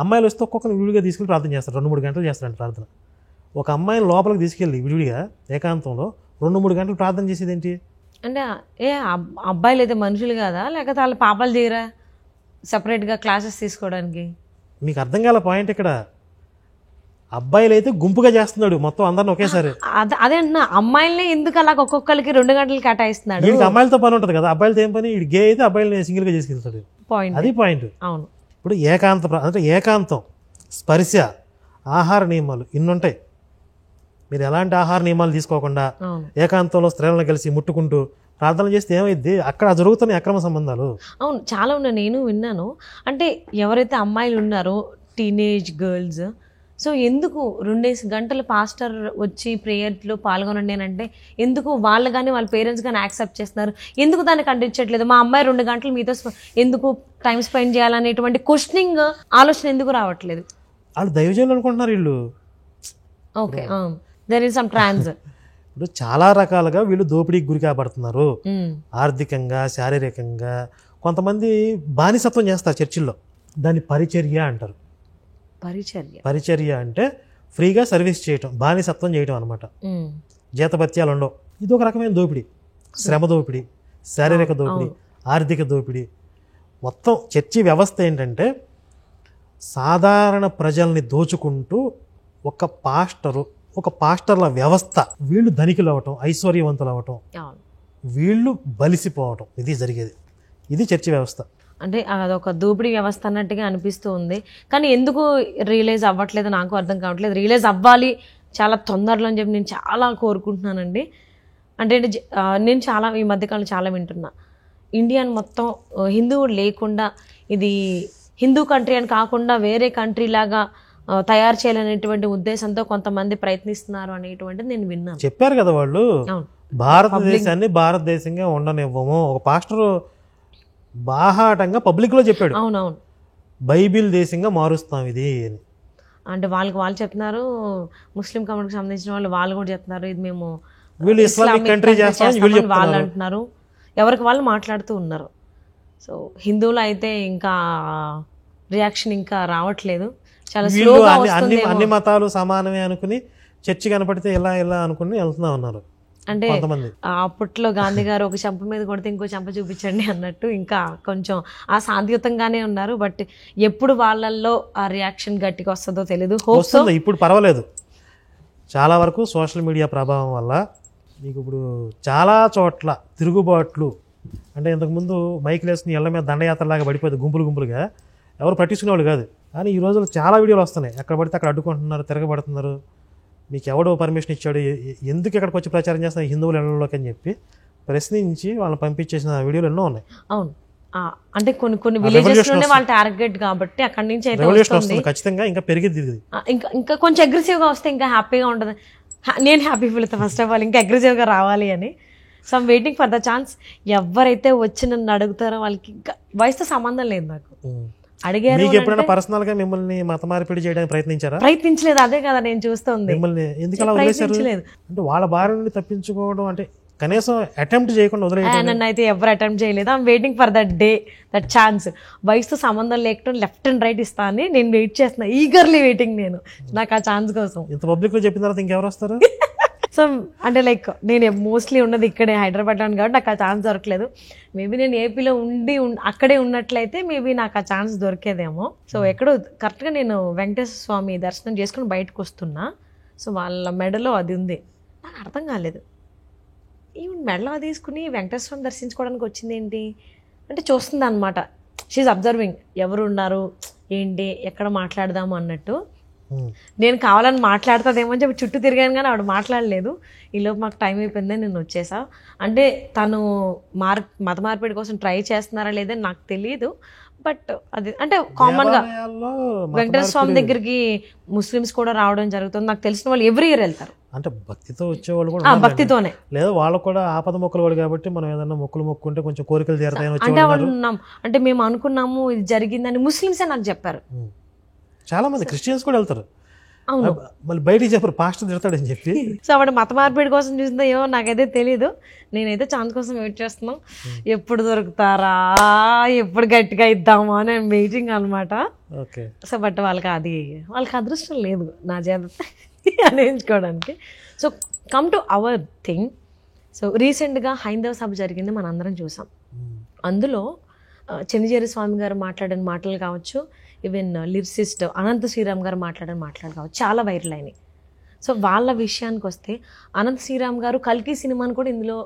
అమ్మాయిలు వస్తే ఒక్కొక్కరిని విడిగా తీసుకెళ్ళి ప్రార్థన చేస్తాడు. 2-3 గంటలు చేస్తాడంట ప్రార్థన. ఒక అమ్మాయిని లోపలికి తీసుకెళ్ళి విడివిడిగా ఏకాంతంలో 2-3 గంటలు ప్రార్థన చేసేది ఏంటి అంటే, అబ్బాయిలు అయితే మనుషులు కాదా, లేకపోతే వాళ్ళ పాపాలు తీరా సపరేట్గా క్లాసెస్ తీసుకోవడానికి? మీకు అర్థం కాల పాయింట్ ఇక్కడ. అబ్బాయిలు అయితే గుంపుగా చేస్తున్నాడు మొత్తం అందరిని ఒకేసారి. అదే అంటున్నా, అమ్మాయిలనే ఎందుకు అలా ఒక్కొక్కరికి 2 గంటలు కేటాయిస్తున్నాడు? వీడికి అమ్మాయిలతో పని ఉంటుంది కదా, అబ్బాయిలతో ఏం పని? వీడి గే అయితే అబ్బాయిలు సింగిల్ గా చేసుకెళ్తాడు. అది పాయింట్. అవును. ఇప్పుడు అంటే ఏకాంతం, స్పర్శ, ఆహార నియమాలు ఇన్నుంటాయి. మీరు ఎలాంటి ఆహార నియమాలు తీసుకోకుండా ఏకాంతంలో స్త్రీలను కలిసి ముట్టుకుంటూ ప్రార్థన చేస్తే ఏమైంది? అక్కడ జరుగుతున్నాయి అక్రమ సంబంధాలు. అవును, చాలా ఉన్నాయి, నేను విన్నాను. అంటే ఎవరైతే అమ్మాయిలు ఉన్నారో టీనేజ్ గర్ల్స్, సో ఎందుకు 2 గంటలు పాస్టర్ వచ్చి ప్రేయర్లో పాల్గొనండి అని అంటే ఎందుకు వాళ్ళు కానీ వాళ్ళ పేరెంట్స్ కానీ యాక్సెప్ట్ చేస్తున్నారు? ఎందుకు దాన్ని ఖండించట్లేదు? మా అమ్మాయి 2 గంటలు మీతో ఎందుకు టైం స్పెండ్ చేయాలనేటువంటి క్వశ్చనింగ్ ఆలోచన ఎందుకు రావట్లేదు? వాళ్ళు దైవజనులు అనుకుంటున్నారు వీళ్ళు. ఓకే, దేర్ ఈస్ సమ్ ట్రాన్స్. ఇప్పుడు చాలా రకాలుగా వీళ్ళు దోపిడీకి గురి కాబడుతున్నారు, ఆర్థికంగా, శారీరకంగా. కొంతమంది బానిసత్వం చేస్తారు చర్చిల్లో, దాన్ని పరిచర్య అంటారు. పరిచర్య అంటే ఫ్రీగా సర్వీస్ చేయటం, బానిసత్వం చేయటం అనమాట. జీతభత్యాలు ఉండవు. ఇది ఒక రకమైన దోపిడీ, శ్రమ దోపిడీ, శారీరక దోపిడీ, ఆర్థిక దోపిడీ. మొత్తం చర్చి వ్యవస్థ ఏంటంటే సాధారణ ప్రజల్ని దోచుకుంటూ ఒక పాస్టర్ల వ్యవస్థ. వీళ్ళు ధనికులు అవటం, ఐశ్వర్యవంతులు అవటం, వీళ్ళు బలిసిపోవటం, ఇది జరిగేది. ఇది చర్చి వ్యవస్థ. అంటే అదొక దోపిడీ వ్యవస్థ అన్నట్టుగా అనిపిస్తూ ఉంది. కానీ ఎందుకు రియలైజ్ అవ్వట్లేదు నాకు అర్థం కావట్లేదు. రియలైజ్ అవ్వాలి చాలా తొందరలో అని చెప్పి నేను చాలా కోరుకుంటున్నానండి. అంటే నేను చాలా ఈ మధ్యకాలం చాలా వింటున్నా, ఇండియాని మొత్తం హిందువులు లేకుండా ఇది హిందూ కంట్రీ అని కాకుండా వేరే కంట్రీ లాగా తయారు చేయాలనేటువంటి ఉద్దేశంతో కొంతమంది ప్రయత్నిస్తున్నారు అనేటువంటిది నేను విన్నాను. చెప్పారు కదా వాళ్ళు, అవును, భారతదేశాన్ని భారతదేశంగా ఉండనివ్వము. ఒక పాస్టర్ బాహాటంగా పబ్లిక్లో చెప్పాడు, అవునవును, బైబిల్ దేశంగా మారుస్తాం ఇది అని. అంటే వాళ్ళు చెప్తున్నారు, ముస్లిం కమ్యూనిటీకి సంబంధించిన వాళ్ళు కూడా చెప్తున్నారు ఇది మేము వీళ్ళు ఇస్లామిక్ కంట్రీ చేస్తామని వాళ్ళు అంటున్నారు. ఎవరికి వాళ్ళు మాట్లాడుతూ ఉన్నారు. సో హిందువులు అయితే ఇంకా రియాక్షన్ ఇంకా రావట్లేదు, చాలా స్లోగా వస్తుంది. అన్ని మతాలు సమానమే అనుకుని చర్చి కనపడితే ఇలా ఇలా అనుకుని వెళ్తున్నా ఉన్నారు. అంటే కొంతమంది అప్పట్లో గాంధీ గారు ఒక చెంప మీద కొడితే ఇంకో చెంప చూపించండి అన్నట్టు ఇంకా కొంచెం ఆ శాంతియుతంగానే ఉన్నారు. బట్ ఎప్పుడు వాళ్ళల్లో ఆ రియాక్షన్ గట్టిగా వస్తుందో తెలీదు. వస్తుంది, ఇప్పుడు పర్వాలేదు. చాలా వరకు సోషల్ మీడియా ప్రభావం వల్ల మీకు ఇప్పుడు చాలా చోట్ల తిరుగుబాట్లు, అంటే ఇంతకుముందు మైకులు వేసుకుని ఇళ్ల మీద దండయాత్రలాగా పడిపోయింది గుంపులుగా, ఎవరు పట్టించుకునేవాళ్ళు కాదు. కానీ ఈ రోజుల్లో చాలా వీడియోలు వస్తున్నాయి, ఎక్కడ పడితే అక్కడ అడ్డుకుంటున్నారు, తిరగబడుతున్నారు. మీకు ఎవడో పర్మిషన్ ఇచ్చాడు, ఎందుకు ఇక్కడికి వచ్చి ప్రచారం చేస్తున్నారు హిందువుల ఇళ్లలోకి అని చెప్పి ప్రశ్నించి వాళ్ళని పంపించేసిన వీడియోలు ఎన్నో ఉన్నాయి. అవును, అంటే కొన్ని విలేజెస్ లోనే వాళ్ళు టార్గెట్ కాబట్టి అక్కడి నుంచి అయితే వస్తుంది ఖచ్చితంగా. ఇంకా పెరిగింది ఇది, ఇంకా కొంచెం అగ్రెసివ్ గా వస్తే ఇంకా హ్యాపీగా ఉంటుంది. నేను హ్యాపీ ఫీల్ అవుతాను ఫస్ట్ ఆఫ్ ఆల్, ఇంకా అగ్రెసివ్ గా రావాలి అని. So I'm waiting for the chance. ఎవరైతే వచ్చి నన్ను అడుగుతారో వాళ్ళకి ఇంకా వయసుతో సంబంధం లేదు నాకు. అడిగారు, ఎప్పుడైనా పర్సనల్ గా మిమ్మల్ని మత మార్పిడి చేయడానికి ప్రయత్నించలేదు. అదే కదా నేను చూస్తుంది, మిమ్మల్ని ఎందుకు అలా వదిలేశారు? అంటే వాళ్ళ భార్య నుండి తప్పించుకోవడం, అంటే కనీసం అటెంప్ట్ చేయకుండా వదిలేయడం. నన్ను అయితే ఎవరు అటెంప్ట్ చేయలేదు. I'm waiting for that day, that chance. వయసుతో సంబంధం లేకుండా లెఫ్ట్ అండ్ రైట్ ఇస్తా అని నేను వెయిట్ చేస్తున్నా, ఈగర్లీ వెయిటింగ్ నేను నాకు ఆ ఛాన్స్ కోసం. ఇంత పబ్లిక్ లో చెప్పిన తర్వాత ఇంకెవరు వస్తారు? సో అంటే లైక్ నేను మోస్ట్లీ ఉన్నది ఇక్కడే హైదరాబాద్లో కాబట్టి నాకు ఆ ఛాన్స్ దొరకలేదు. మేబీ నేను ఏపీలో అక్కడే ఉన్నట్లయితే మేబీ నాకు ఆ ఛాన్స్ దొరికేదేమో. సో ఎక్కడో కరెక్ట్గా నేను వెంకటేశ్వర స్వామి దర్శనం చేసుకుని బయటకు వస్తున్నా. సో వాళ్ళ మెడలో అది ఉంది, నాకు అర్థం కాలేదు. ఈవెన్ మెడలో అది తీసుకుని వెంకటేశ్వర స్వామి దర్శించుకోవడానికి వచ్చింది ఏంటి అంటే చూస్తుంది అనమాట. షీఈ్ అబ్జర్వింగ్, ఎవరు ఉన్నారు ఏంటి ఎక్కడ మాట్లాడదాము అన్నట్టు. నేను కావాలని మాట్లాడుతుందేమో అని చెప్పి చుట్టూ తిరిగాను, కానీ ఆవిడ మాట్లాడలేదు. ఈలోపు మాకు టైం అయిపోయిందని నేను వచ్చేసా. అంటే తను మత మార్పిడి కోసం ట్రై చేస్తున్నారా లేదని నాకు తెలియదు. బట్ అది అంటే కామన్గా వెంకటేశ్వర స్వామి దగ్గరికి ముస్లిమ్స్ కూడా రావడం జరుగుతుంది. నాకు తెలిసిన వాళ్ళు ఎవ్రీ ఇయర్ వెళ్తారు, అంటే భక్తితో వచ్చేవాళ్ళు కూడా, భక్తితోనే. లేదా వాళ్ళకు కూడా ఆపద మొక్కలు వాడు కాబట్టి మనం ఏదైనా మొక్కలు మొక్కుంటే కొంచెం కోరికలు తీరతాయని అంటే అనుకున్నాం. అంటే మేము అనుకున్నాము ఇది జరిగిందని ముస్లిమ్సే నాకు చెప్పారు. చాలా మంది క్రిస్టియన్స్ కూడా వెళ్తారు, మళ్ళీ బయటికి చెప్పరు పాస్టర్ తిడతాడని చెప్పి. సో ఆవిడ మత మార్పిడి కోసం చూసిందో ఏమో నాకైతే తెలీదు. నేనైతే ఛాన్స్ కోసం వెయిట్ చేస్తున్నాం, ఎప్పుడు దొరుకుతారా, ఎప్పుడు గట్టిగా ఇద్దామా అని వెయిటింగ్ అనమాట. సో బట్ వాళ్ళకి అదృష్టం లేదు నా చేత అనేయించుకోవడానికి. So come to our thing. So రీసెంట్గా హైందవ సభ జరిగింది, మనం అందరం చూసాం. అందులో చెన్నిజేరి స్వామి గారు మాట్లాడిన మాటలు కావచ్చు, ఈవెన్ లిరిసిస్ట్ అనంత శ్రీరామ్ గారు మాట్లాడిన మాటలు కావచ్చు, చాలా వైరల్ అయినాయి. సో వాళ్ళ విషయానికి వస్తే అనంత శ్రీరామ్ గారు కల్కి సినిమాను కూడా ఇందులో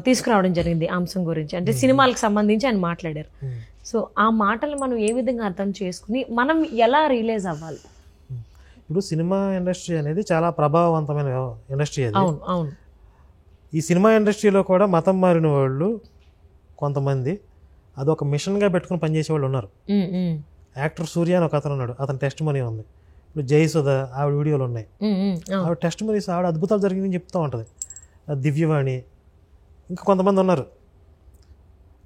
తీసుకురావడం జరిగింది అంశం గురించి, అంటే సినిమాలకు సంబంధించి ఆయన మాట్లాడారు. సో ఆ మాటలు మనం ఏ విధంగా అర్థం చేసుకుని మనం ఎలా రియలైజ్ అవ్వాలి? ఇప్పుడు సినిమా ఇండస్ట్రీ అనేది చాలా ప్రభావవంతమైన ఇండస్ట్రీ అది. అవును అవును. ఈ సినిమా ఇండస్ట్రీలో కూడా మతం మారిన వాళ్ళు కొంతమంది అదొక మిషన్గా పెట్టుకుని పనిచేసే వాళ్ళు ఉన్నారు. యాక్టర్ సూర్య అని ఒక అతను ఉన్నాడు, అతని టెస్ట్ మనీ ఉంది. ఇప్పుడు జయసుధ ఆవిడ వీడియోలు ఉన్నాయి, ఆవిడ టెస్ట్ మనీస్, ఆవిడ అద్భుతాలు జరిగిందని చెప్తూ ఉంటుంది. దివ్యవాణి, ఇంకా కొంతమంది ఉన్నారు.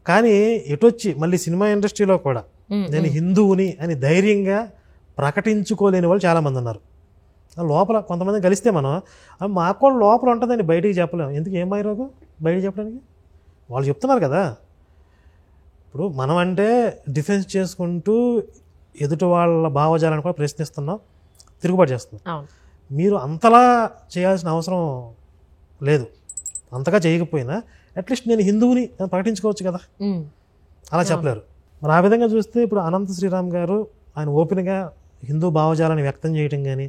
కానీ ఎటొచ్చి మళ్ళీ సినిమా ఇండస్ట్రీలో కూడా నేను హిందువుని అని ధైర్యంగా ప్రకటించుకోలేని వాళ్ళు చాలామంది ఉన్నారు. లోపల కొంతమంది కలిస్తే మనం మాకు కూడా లోపల ఉంటుందని బయటికి చెప్పలేము. ఎందుకు ఏం రోగం బయటికి చెప్పడానికి? వాళ్ళు చెప్తున్నారు కదా. ఇప్పుడు మనం అంటే డిఫెన్స్ చేసుకుంటూ ఎదుటి వాళ్ళ భావజాలను కూడా ప్రశ్నిస్తున్నాం, తిరుగుబాటు చేస్తున్నాం. మీరు అంతలా చేయాల్సిన అవసరం లేదు. అంతగా చేయకపోయినా అట్లీస్ట్ నేను హిందువుని ప్రకటించుకోవచ్చు కదా, అలా చెప్పలేరు. మరి ఆ విధంగా చూస్తే ఇప్పుడు అనంత శ్రీరామ్ గారు ఆయన ఓపెన్గా హిందూ భావజాలను వ్యక్తం చేయటం కానీ,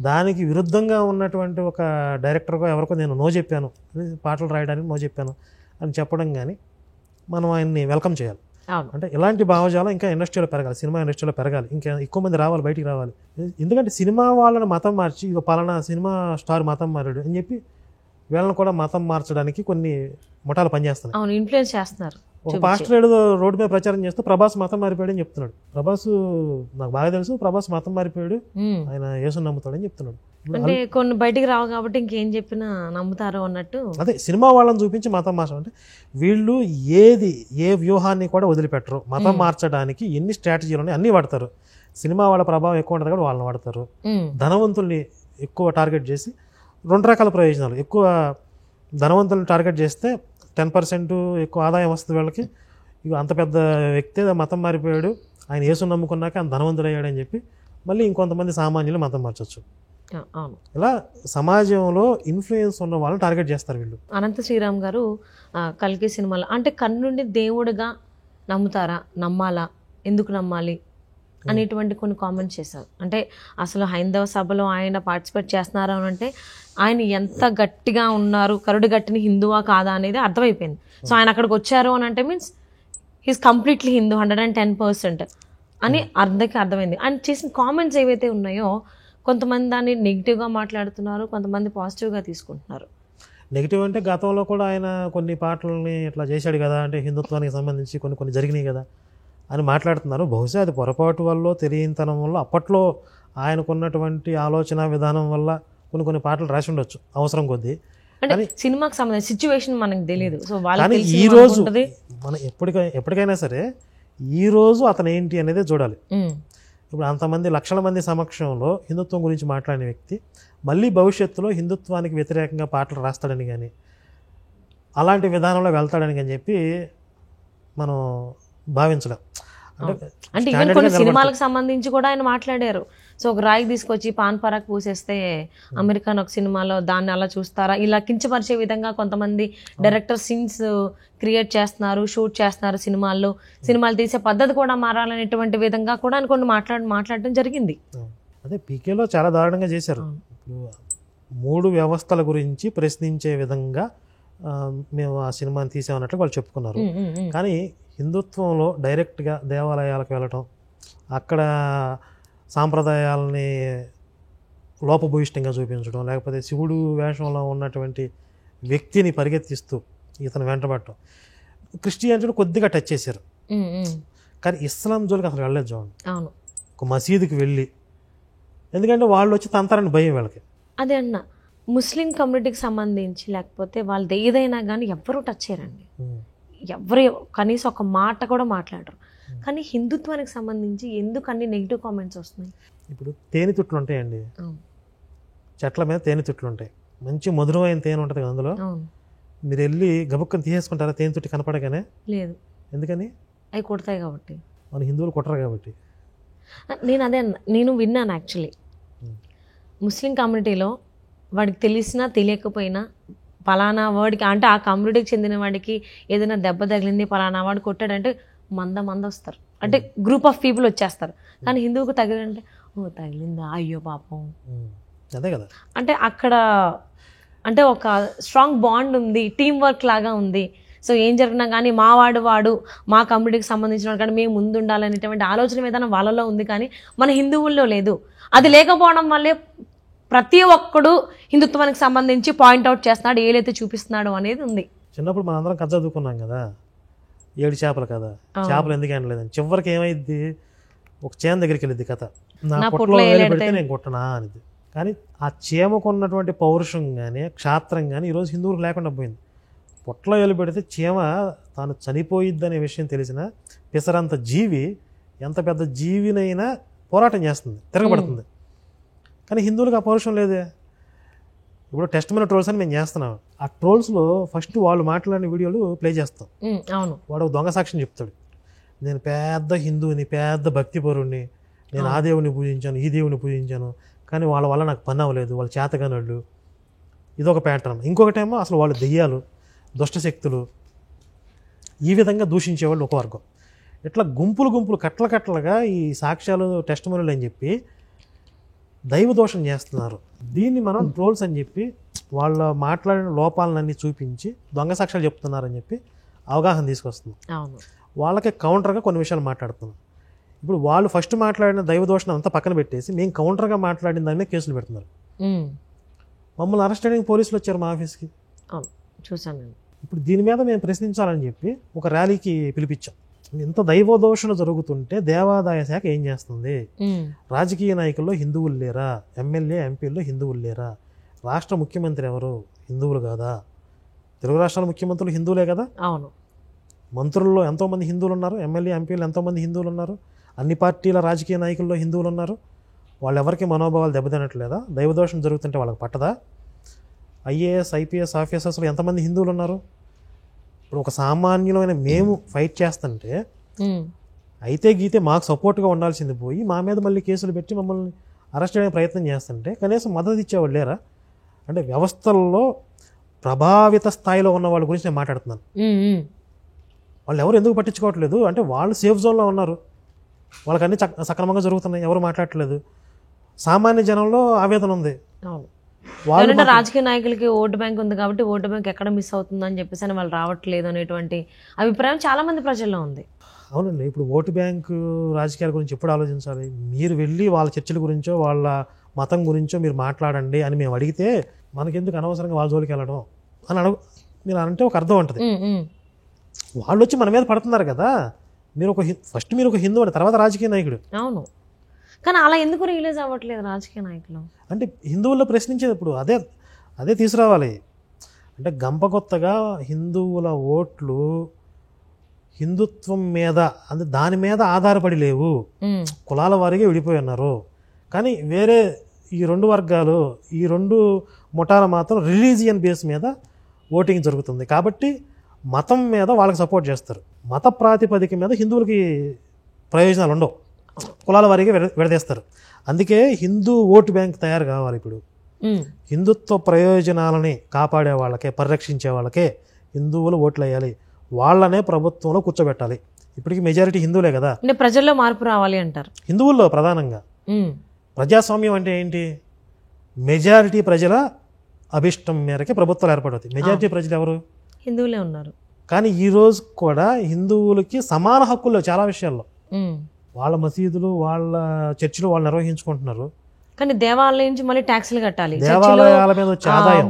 దానికి విరుద్ధంగా ఉన్నటువంటి ఒక డైరెక్టర్గా ఎవరికో నేను నో చెప్పాను, పాటలు రాయడానికి నో చెప్పాను అని చెప్పడం కానీ మనం ఆయన్ని వెల్కమ్ చేయాలి. అంటే ఇలాంటి భావజాలం ఇంకా ఇండస్ట్రీలో పెరగాలి, సినిమా ఇండస్ట్రీలో పెరగాలి, ఇంకా ఎక్కువ మంది రావాలి, బయటికి రావాలి. ఎందుకంటే సినిమా వాళ్ళని మతం మార్చి ఇక పలానా సినిమా స్టార్ మతం మారాడు అని చెప్పి వీళ్ళని కూడా మతం మార్చడానికి కొన్ని ముఠాలు పనిచేస్తున్నాయి, ఇన్ఫ్లుయెన్స్ చేస్తున్నారు. ఒక పాస్టర్ ఏదో రోడ్డు మీద ప్రచారం చేస్తూ ప్రభాస్ మతం మారిపోయాడు అని చెప్తున్నాడు. ప్రభాస్ నాకు బాగా తెలుసు, ప్రభాస్ మతం మారిపోయాడు, ఆయన యేసుని నమ్ముతాడని చెప్తున్నాడు. అంటే కొన్ని బయటికి రావు కాబట్టి ఇంకేం చెప్పినా నమ్ముతారు అన్నట్టు. అదే సినిమా వాళ్ళని చూపించి మతం మార్చడం అంటే వీళ్ళు ఏ వ్యూహాన్ని కూడా వదిలిపెట్టరు. మతం మార్చడానికి ఎన్ని స్ట్రాటజీలు ఉన్నాయి అన్నీ వాడతారు. సినిమా వాళ్ళ ప్రభావం ఎక్కువ ఉంటుంది కాబట్టి వాళ్ళని వాడతారు. ధనవంతుల్ని ఎక్కువ టార్గెట్ చేసి 2 రకాల ప్రయోజనాలు. ఎక్కువ ధనవంతుల్ని టార్గెట్ చేస్తే 10% ఎక్కువ ఆదాయం వస్తుంది వీళ్ళకి. ఇక అంత పెద్ద వ్యక్తి మతం మారిపోయాడు, ఆయన యేసుని నమ్ముకున్నాక ఆయన ధనవంతుడయ్యాడు అని చెప్పి మళ్ళీ ఇంకొంతమంది సామాన్యులు మతం మార్చొచ్చు. ఇలా సమాజంలో ఇన్ఫ్లుయెన్స్ ఉన్న వాళ్ళని టార్గెట్ చేస్తారు వీళ్ళు. అనంత శ్రీరామ్ గారు కల్కి సినిమాలో అంటే కన్నుండి దేవుడిగా నమ్ముతారా, నమ్మాలా, ఎందుకు నమ్మాలి అనేటువంటి కొన్ని కామెంట్స్ చేశారు. అంటే అసలు హైందవ సభలో ఆయన పార్టిసిపేట్ చేస్తున్నారు అని అంటే ఆయన ఎంత గట్టిగా ఉన్నారు, కరుడు గట్టిని హిందువా కాదా అనేది అర్థమైపోయింది. సో ఆయన అక్కడికి వచ్చారు అని అంటే మీన్స్ హీస్ కంప్లీట్లీ హిందూ 110% అని అర్థమైంది. ఆయన చేసిన కామెంట్స్ ఏవైతే ఉన్నాయో కొంతమంది దాన్ని నెగిటివ్గా మాట్లాడుతున్నారు, కొంతమంది పాజిటివ్గా తీసుకుంటున్నారు. నెగిటివ్ అంటే గతంలో కూడా ఆయన కొన్ని పాటలని ఇట్లా చేశాడు కదా, అంటే హిందుత్వానికి సంబంధించి కొన్ని జరిగినాయి కదా అని మాట్లాడుతున్నారు. బహుశా అది పొరపాటు వల్ల, తెలియనితనం వల్ల, అప్పట్లో ఆయనకున్నటువంటి ఆలోచన విధానం వల్ల కొన్ని పాటలు రాసి ఉండొచ్చు అవసరం కొద్దీ. అంటే సినిమాకి సంబంధించిన సిచ్యువేషన్ మనకు తెలియదు. సో కానీ ఈ రోజు మనం ఎప్పటికైనా సరే ఈ రోజు అతను ఏంటి అనేది చూడాలి. ఇప్పుడు అంతమంది లక్షల మంది సమక్షంలో హిందుత్వం గురించి మాట్లాడిన వ్యక్తి మళ్ళీ భవిష్యత్తులో హిందుత్వానికి వ్యతిరేకంగా పాటలు రాస్తాడని కానీ అలాంటి విధానంలో వెళ్తాడని కానీ చెప్పి మనం భావించలేం. అంటే ఈవెన్ కొన్ని సినిమాలకు సంబంధించి కూడా ఆయన మాట్లాడారు. సో ఒక రాయి తీసుకొచ్చి పాన్ పరాక్ పూసేస్తే అమెరికన్ ఒక సినిమాలో దాన్ని అలా చూస్తారా, ఇలా కించపరిచే విధంగా కొంతమంది డైరెక్టర్ సీన్స్ క్రియేట్ చేస్తున్నారు, షూట్ చేస్తున్నారు సినిమాలు తీసే పద్ధతి కూడా మారాలనేటువంటి విధంగా కూడా ఆయన కొన్ని మాట్లాడడం జరిగింది. అదే పీకేలో చాలా దారుణంగా చేశారు. ఇప్పుడు 3 వ్యవస్థల గురించి ప్రశ్నించే విధంగా మేము ఆ సినిమాని తీసామన్నట్లు వాళ్ళు చెప్పుకున్నారు. కానీ హిందుత్వంలో డైరెక్ట్గా దేవాలయాలకు వెళ్ళటం, అక్కడ సాంప్రదాయాలని లోపభూయిష్టంగా చూపించడం, లేకపోతే శివుడు వేషంలో ఉన్నటువంటి వ్యక్తిని పరిగెత్తిస్తూ ఇతను వెంటబడటం, క్రిస్టియానిటీని కొద్దిగా టచ్ చేశారు. కానీ ఇస్లాం జోలికి అసలు వెళ్ళలేదు చూడండి. ఒక మసీదుకి వెళ్ళి, ఎందుకంటే వాళ్ళు వచ్చి తంతారని భయం వీళ్ళకి. అదే అన్న ముస్లిం కమ్యూనిటీకి సంబంధించి లేకపోతే వాళ్ళది ఏదైనా కానీ ఎవ్వరూ టచ్ చేయరండి, ఎవరు కనీసం ఒక మాట కూడా మాట్లాడరు. కానీ హిందుత్వానికి సంబంధించి ఎందుకు అన్ని నెగిటివ్ కామెంట్స్ వస్తున్నాయి? ఇప్పుడు తేనె తుట్లు ఉంటాయండి, చెట్ల మీద తేనె తుట్లు ఉంటాయి, మంచి మధురమైన తేనె ఉంటుంది కదా అందులో. మీరు వెళ్ళి గబుక్కని తీసేసుకుంటారా తేనె తుట్టి కనపడగానే? లేదు. ఎందుకని? అవి కొడతాయి కాబట్టి. మన హిందువులు కొట్టరు కాబట్టి. నేను విన్నాను యాక్చువల్లీ, ముస్లిం కమ్యూనిటీలో వాడికి తెలిసినా తెలియకపోయినా పలానా వాడికి అంటే ఆ కమ్యూనిటీకి చెందిన వాడికి ఏదైనా దెబ్బ తగిలింది, పలానా వాడు కొట్టాడంటే మంద వస్తారు, అంటే గ్రూప్ ఆఫ్ పీపుల్ వచ్చేస్తారు. కానీ హిందువుకు తగిలిందంటే ఓ తగిలిందా, అయ్యో పాపం, అదే కదా. అంటే అక్కడ అంటే ఒక స్ట్రాంగ్ బాండ్ ఉంది, టీం వర్క్ లాగా ఉంది. సో ఏం జరిగినా కానీ వాడు మా కమ్యూనిటీకి సంబంధించిన వాడు కానీ మేము ముందు ఉండాలనేటువంటి ఆలోచన విధానం వాళ్ళలో ఉంది, కానీ మన హిందువుల్లో లేదు. అది లేకపోవడం వల్లే ప్రతి ఒక్కడు హిందుత్వానికి సంబంధించి పాయింట్అవుట్ చేస్తున్నాడు, ఏలైతే చూపిస్తున్నాడు అనేది ఉంది. చిన్నప్పుడు మనం అందరం కథ చదువుకున్నాం కదా, 7 చేపలు కదా, చేపలు ఎందుకు అనలేదని. చివరికి ఏమైంది, ఒక చేమ దగ్గరికి వెళ్ళింది కథ, నా పొట్టలో వేలు పెడితే నేను కొట్టనా అనేది. కానీ ఆ చీమకు ఉన్నటువంటి పౌరుషం కానీ క్షాత్రం కానీ ఈరోజు హిందువులకు లేకుండా పోయింది. పొట్టలో వేలు పెడితే చీమ తాను చనిపోయిద్దనే విషయం తెలిసిన పిసరంత జీవి ఎంత పెద్ద జీవినైనా పోరాటం చేస్తుంది, తిరగబడుతుంది. కానీ హిందువులకు ఆ పౌరుషం లేదే. ఇప్పుడు టెస్ట్ మీద ట్రోల్స్ అని మేము చేస్తున్నాం, ఆ ట్రోల్స్లో ఫస్ట్ వాళ్ళు మాట్లాడిన వీడియోలు ప్లే చేస్తాం. అవును, వాడు దొంగ సాక్ష్యం చెప్తాడు, నేను పెద్ద హిందువుని, పెద్ద భక్తి పరుణ్ణి, నేను ఆ దేవుని పూజించాను, ఈ దేవుని పూజించాను, కానీ వాళ్ళ వల్ల నాకు పని అవ్వలేదు, వాళ్ళు చేతగానోళ్ళు. ఇదొక ప్యాటర్న్. ఇంకొకటేమో అసలు వాళ్ళు దెయ్యాలు, దుష్టశక్తులు, ఈ విధంగా దూషించేవాళ్ళు ఒక వర్గం. ఇట్లా గుంపులు కట్లగా ఈ సాక్ష్యాలు టెస్ట్ మనీలు అని చెప్పి దైవ దోషం చేస్తున్నారు. దీన్ని మనం ట్రోల్స్ అని చెప్పి వాళ్ళ మాట్లాడిన లోపాలన్నీ చూపించి దొంగ సాక్ష్యాలు చెప్తున్నారని చెప్పి అవగాహన తీసుకొస్తున్నాం. వాళ్ళకి కౌంటర్గా కొన్ని విషయాలు మాట్లాడుతున్నాం. ఇప్పుడు వాళ్ళు ఫస్ట్ మాట్లాడిన దైవ దోషం అంతా పక్కన పెట్టేసి మేము కౌంటర్గా మాట్లాడిన దాన్ని కేసులు పెడుతున్నారు. మమ్మల్ని అరెస్ట్ చేయడానికి పోలీసులు వచ్చారు మా ఆఫీస్కి. చూసాను. ఇప్పుడు దీని మీద మేము ప్రశ్నించాలని చెప్పి ఒక ర్యాలీకి పిలిపించాం. ఇంత దైవదోషణ జరుగుతుంటే దేవాదాయ శాఖ ఏం చేస్తుంది? రాజకీయ నాయకుల్లో హిందువులు లేరా? ఎమ్మెల్యే ఎంపీల్లో హిందువులు లేరా? రాష్ట్ర ముఖ్యమంత్రి ఎవరు? హిందువులు కాదా? తెలుగు రాష్ట్రాల ముఖ్యమంత్రులు హిందువులే కదా. అవును. మంత్రుల్లో ఎంతోమంది హిందువులు ఉన్నారు, ఎమ్మెల్యే ఎంపీలు ఎంతోమంది హిందువులు ఉన్నారు, అన్ని పార్టీల రాజకీయ నాయకుల్లో హిందువులు ఉన్నారు. వాళ్ళు ఎవరికి మనోభావాలు దెబ్బతినట్లేదా? దైవదోషం జరుగుతుంటే వాళ్ళకి పట్టదా? ఐఏఎస్ ఐపీఎస్ ఆఫీసర్స్లో ఎంతమంది హిందువులు ఉన్నారు? ఇప్పుడు ఒక సామాన్యులమైన మేము ఫైట్ చేస్తుంటే అయితే గీతే మాకు సపోర్ట్గా ఉండాల్సింది పోయి మా మీద మళ్ళీ కేసులు పెట్టి మమ్మల్ని అరెస్ట్ చేయడానికి ప్రయత్నం చేస్తుంటే కనీసం మద్దతు ఇచ్చేవాళ్ళు లేరా? అంటే వ్యవస్థల్లో ప్రభావిత స్థాయిలో ఉన్న వాళ్ళ గురించి నేను మాట్లాడుతున్నాను. వాళ్ళు ఎవరు ఎందుకు పట్టించుకోవట్లేదు అంటే వాళ్ళు సేఫ్ జోన్లో ఉన్నారు, వాళ్ళకి అన్ని సక్రమంగా జరుగుతున్నాయి, ఎవరు మాట్లాడట్లేదు. సామాన్య జనంలో ఆవేదన ఉంది. వాళ్ళు రాజకీయ నాయకులకి ఓటు బ్యాంక్ ఉంది కాబట్టి ఓటు బ్యాంక్ ఎక్కడ మిస్ అవుతుందని చెప్పేసి అని వాళ్ళు రావట్లేదు అనేటువంటి అభిప్రాయం చాలా మంది ప్రజల్లో ఉంది. అవునండి. ఇప్పుడు ఓటు బ్యాంకు రాజకీయాల గురించి ఎప్పుడు ఆలోచించాలి? మీరు వెళ్ళి వాళ్ళ చర్చల గురించో వాళ్ళ మతం గురించో మీరు మాట్లాడండి అని మేము అడిగితే మనకెందుకు అనవసరంగా వాళ్ళ జోలికి వెళ్ళడం అని మీరు అంటే ఒక అర్థం ఉంటుంది. వాళ్ళు వచ్చి మన మీద పడుతున్నారు కదా. మీరు ఫస్ట్ మీరు ఒక హిందూ అని తర్వాత రాజకీయ నాయకుడు. అవును, కానీ అలా ఎందుకు రియలైజ్ అవ్వట్లేదు రాజకీయ నాయకులు? అంటే హిందువుల్లో ప్రశ్నించేటప్పుడు అదే తీసుకురావాలి. అంటే గంపకొత్తగా హిందువుల ఓట్లు హిందుత్వం మీద అంటే దాని మీద ఆధారపడి లేవు, కులాల వారిగా విడిపోయి ఉన్నారు. కానీ వేరే ఈ రెండు వర్గాలు ఈ రెండు ముఠాల మాత్రం రిలీజియన్ బేస్ మీద ఓటింగ్ జరుగుతుంది కాబట్టి మతం మీద వాళ్ళకి సపోర్ట్ చేస్తారు. మత ప్రాతిపదిక మీద హిందువులకి ప్రయోజనాలు ఉండవు, కులాల వారిగా విడదీస్తారు. అందుకే హిందూ ఓటు బ్యాంక్ తయారు కావాలి. ఇప్పుడు హిందుత్వ ప్రయోజనాలని కాపాడే వాళ్ళకే పరిరక్షించే వాళ్ళకే హిందువులు ఓట్లు వేయాలి, వాళ్ళనే ప్రభుత్వంలో కూర్చోబెట్టాలి. ఇప్పటికీ మెజారిటీ హిందువులే కదా. అంటే ప్రజల్లో మార్పు రావాలి అంటారు. హిందువుల్లో ప్రధానంగా ప్రజాస్వామ్యం అంటే ఏంటి? మెజారిటీ ప్రజల అభిష్టం మేరకే ప్రభుత్వాలు ఏర్పడవుతాయి. మెజారిటీ ప్రజలు ఎవరు? హిందువులే ఉన్నారు. కానీ ఈ రోజు కూడా హిందువులకి సమాన హక్కులు చాలా విషయాల్లో. వాళ్ళ మసీదులు వాళ్ళ చర్చిలు వాళ్ళు నిర్వహించుకుంటున్నారు, కానీ దేవాలయం నుంచి మళ్ళీ ట్యాక్స్లు కట్టాలి. దేవాలయాల మీద వచ్చే ఆదాయం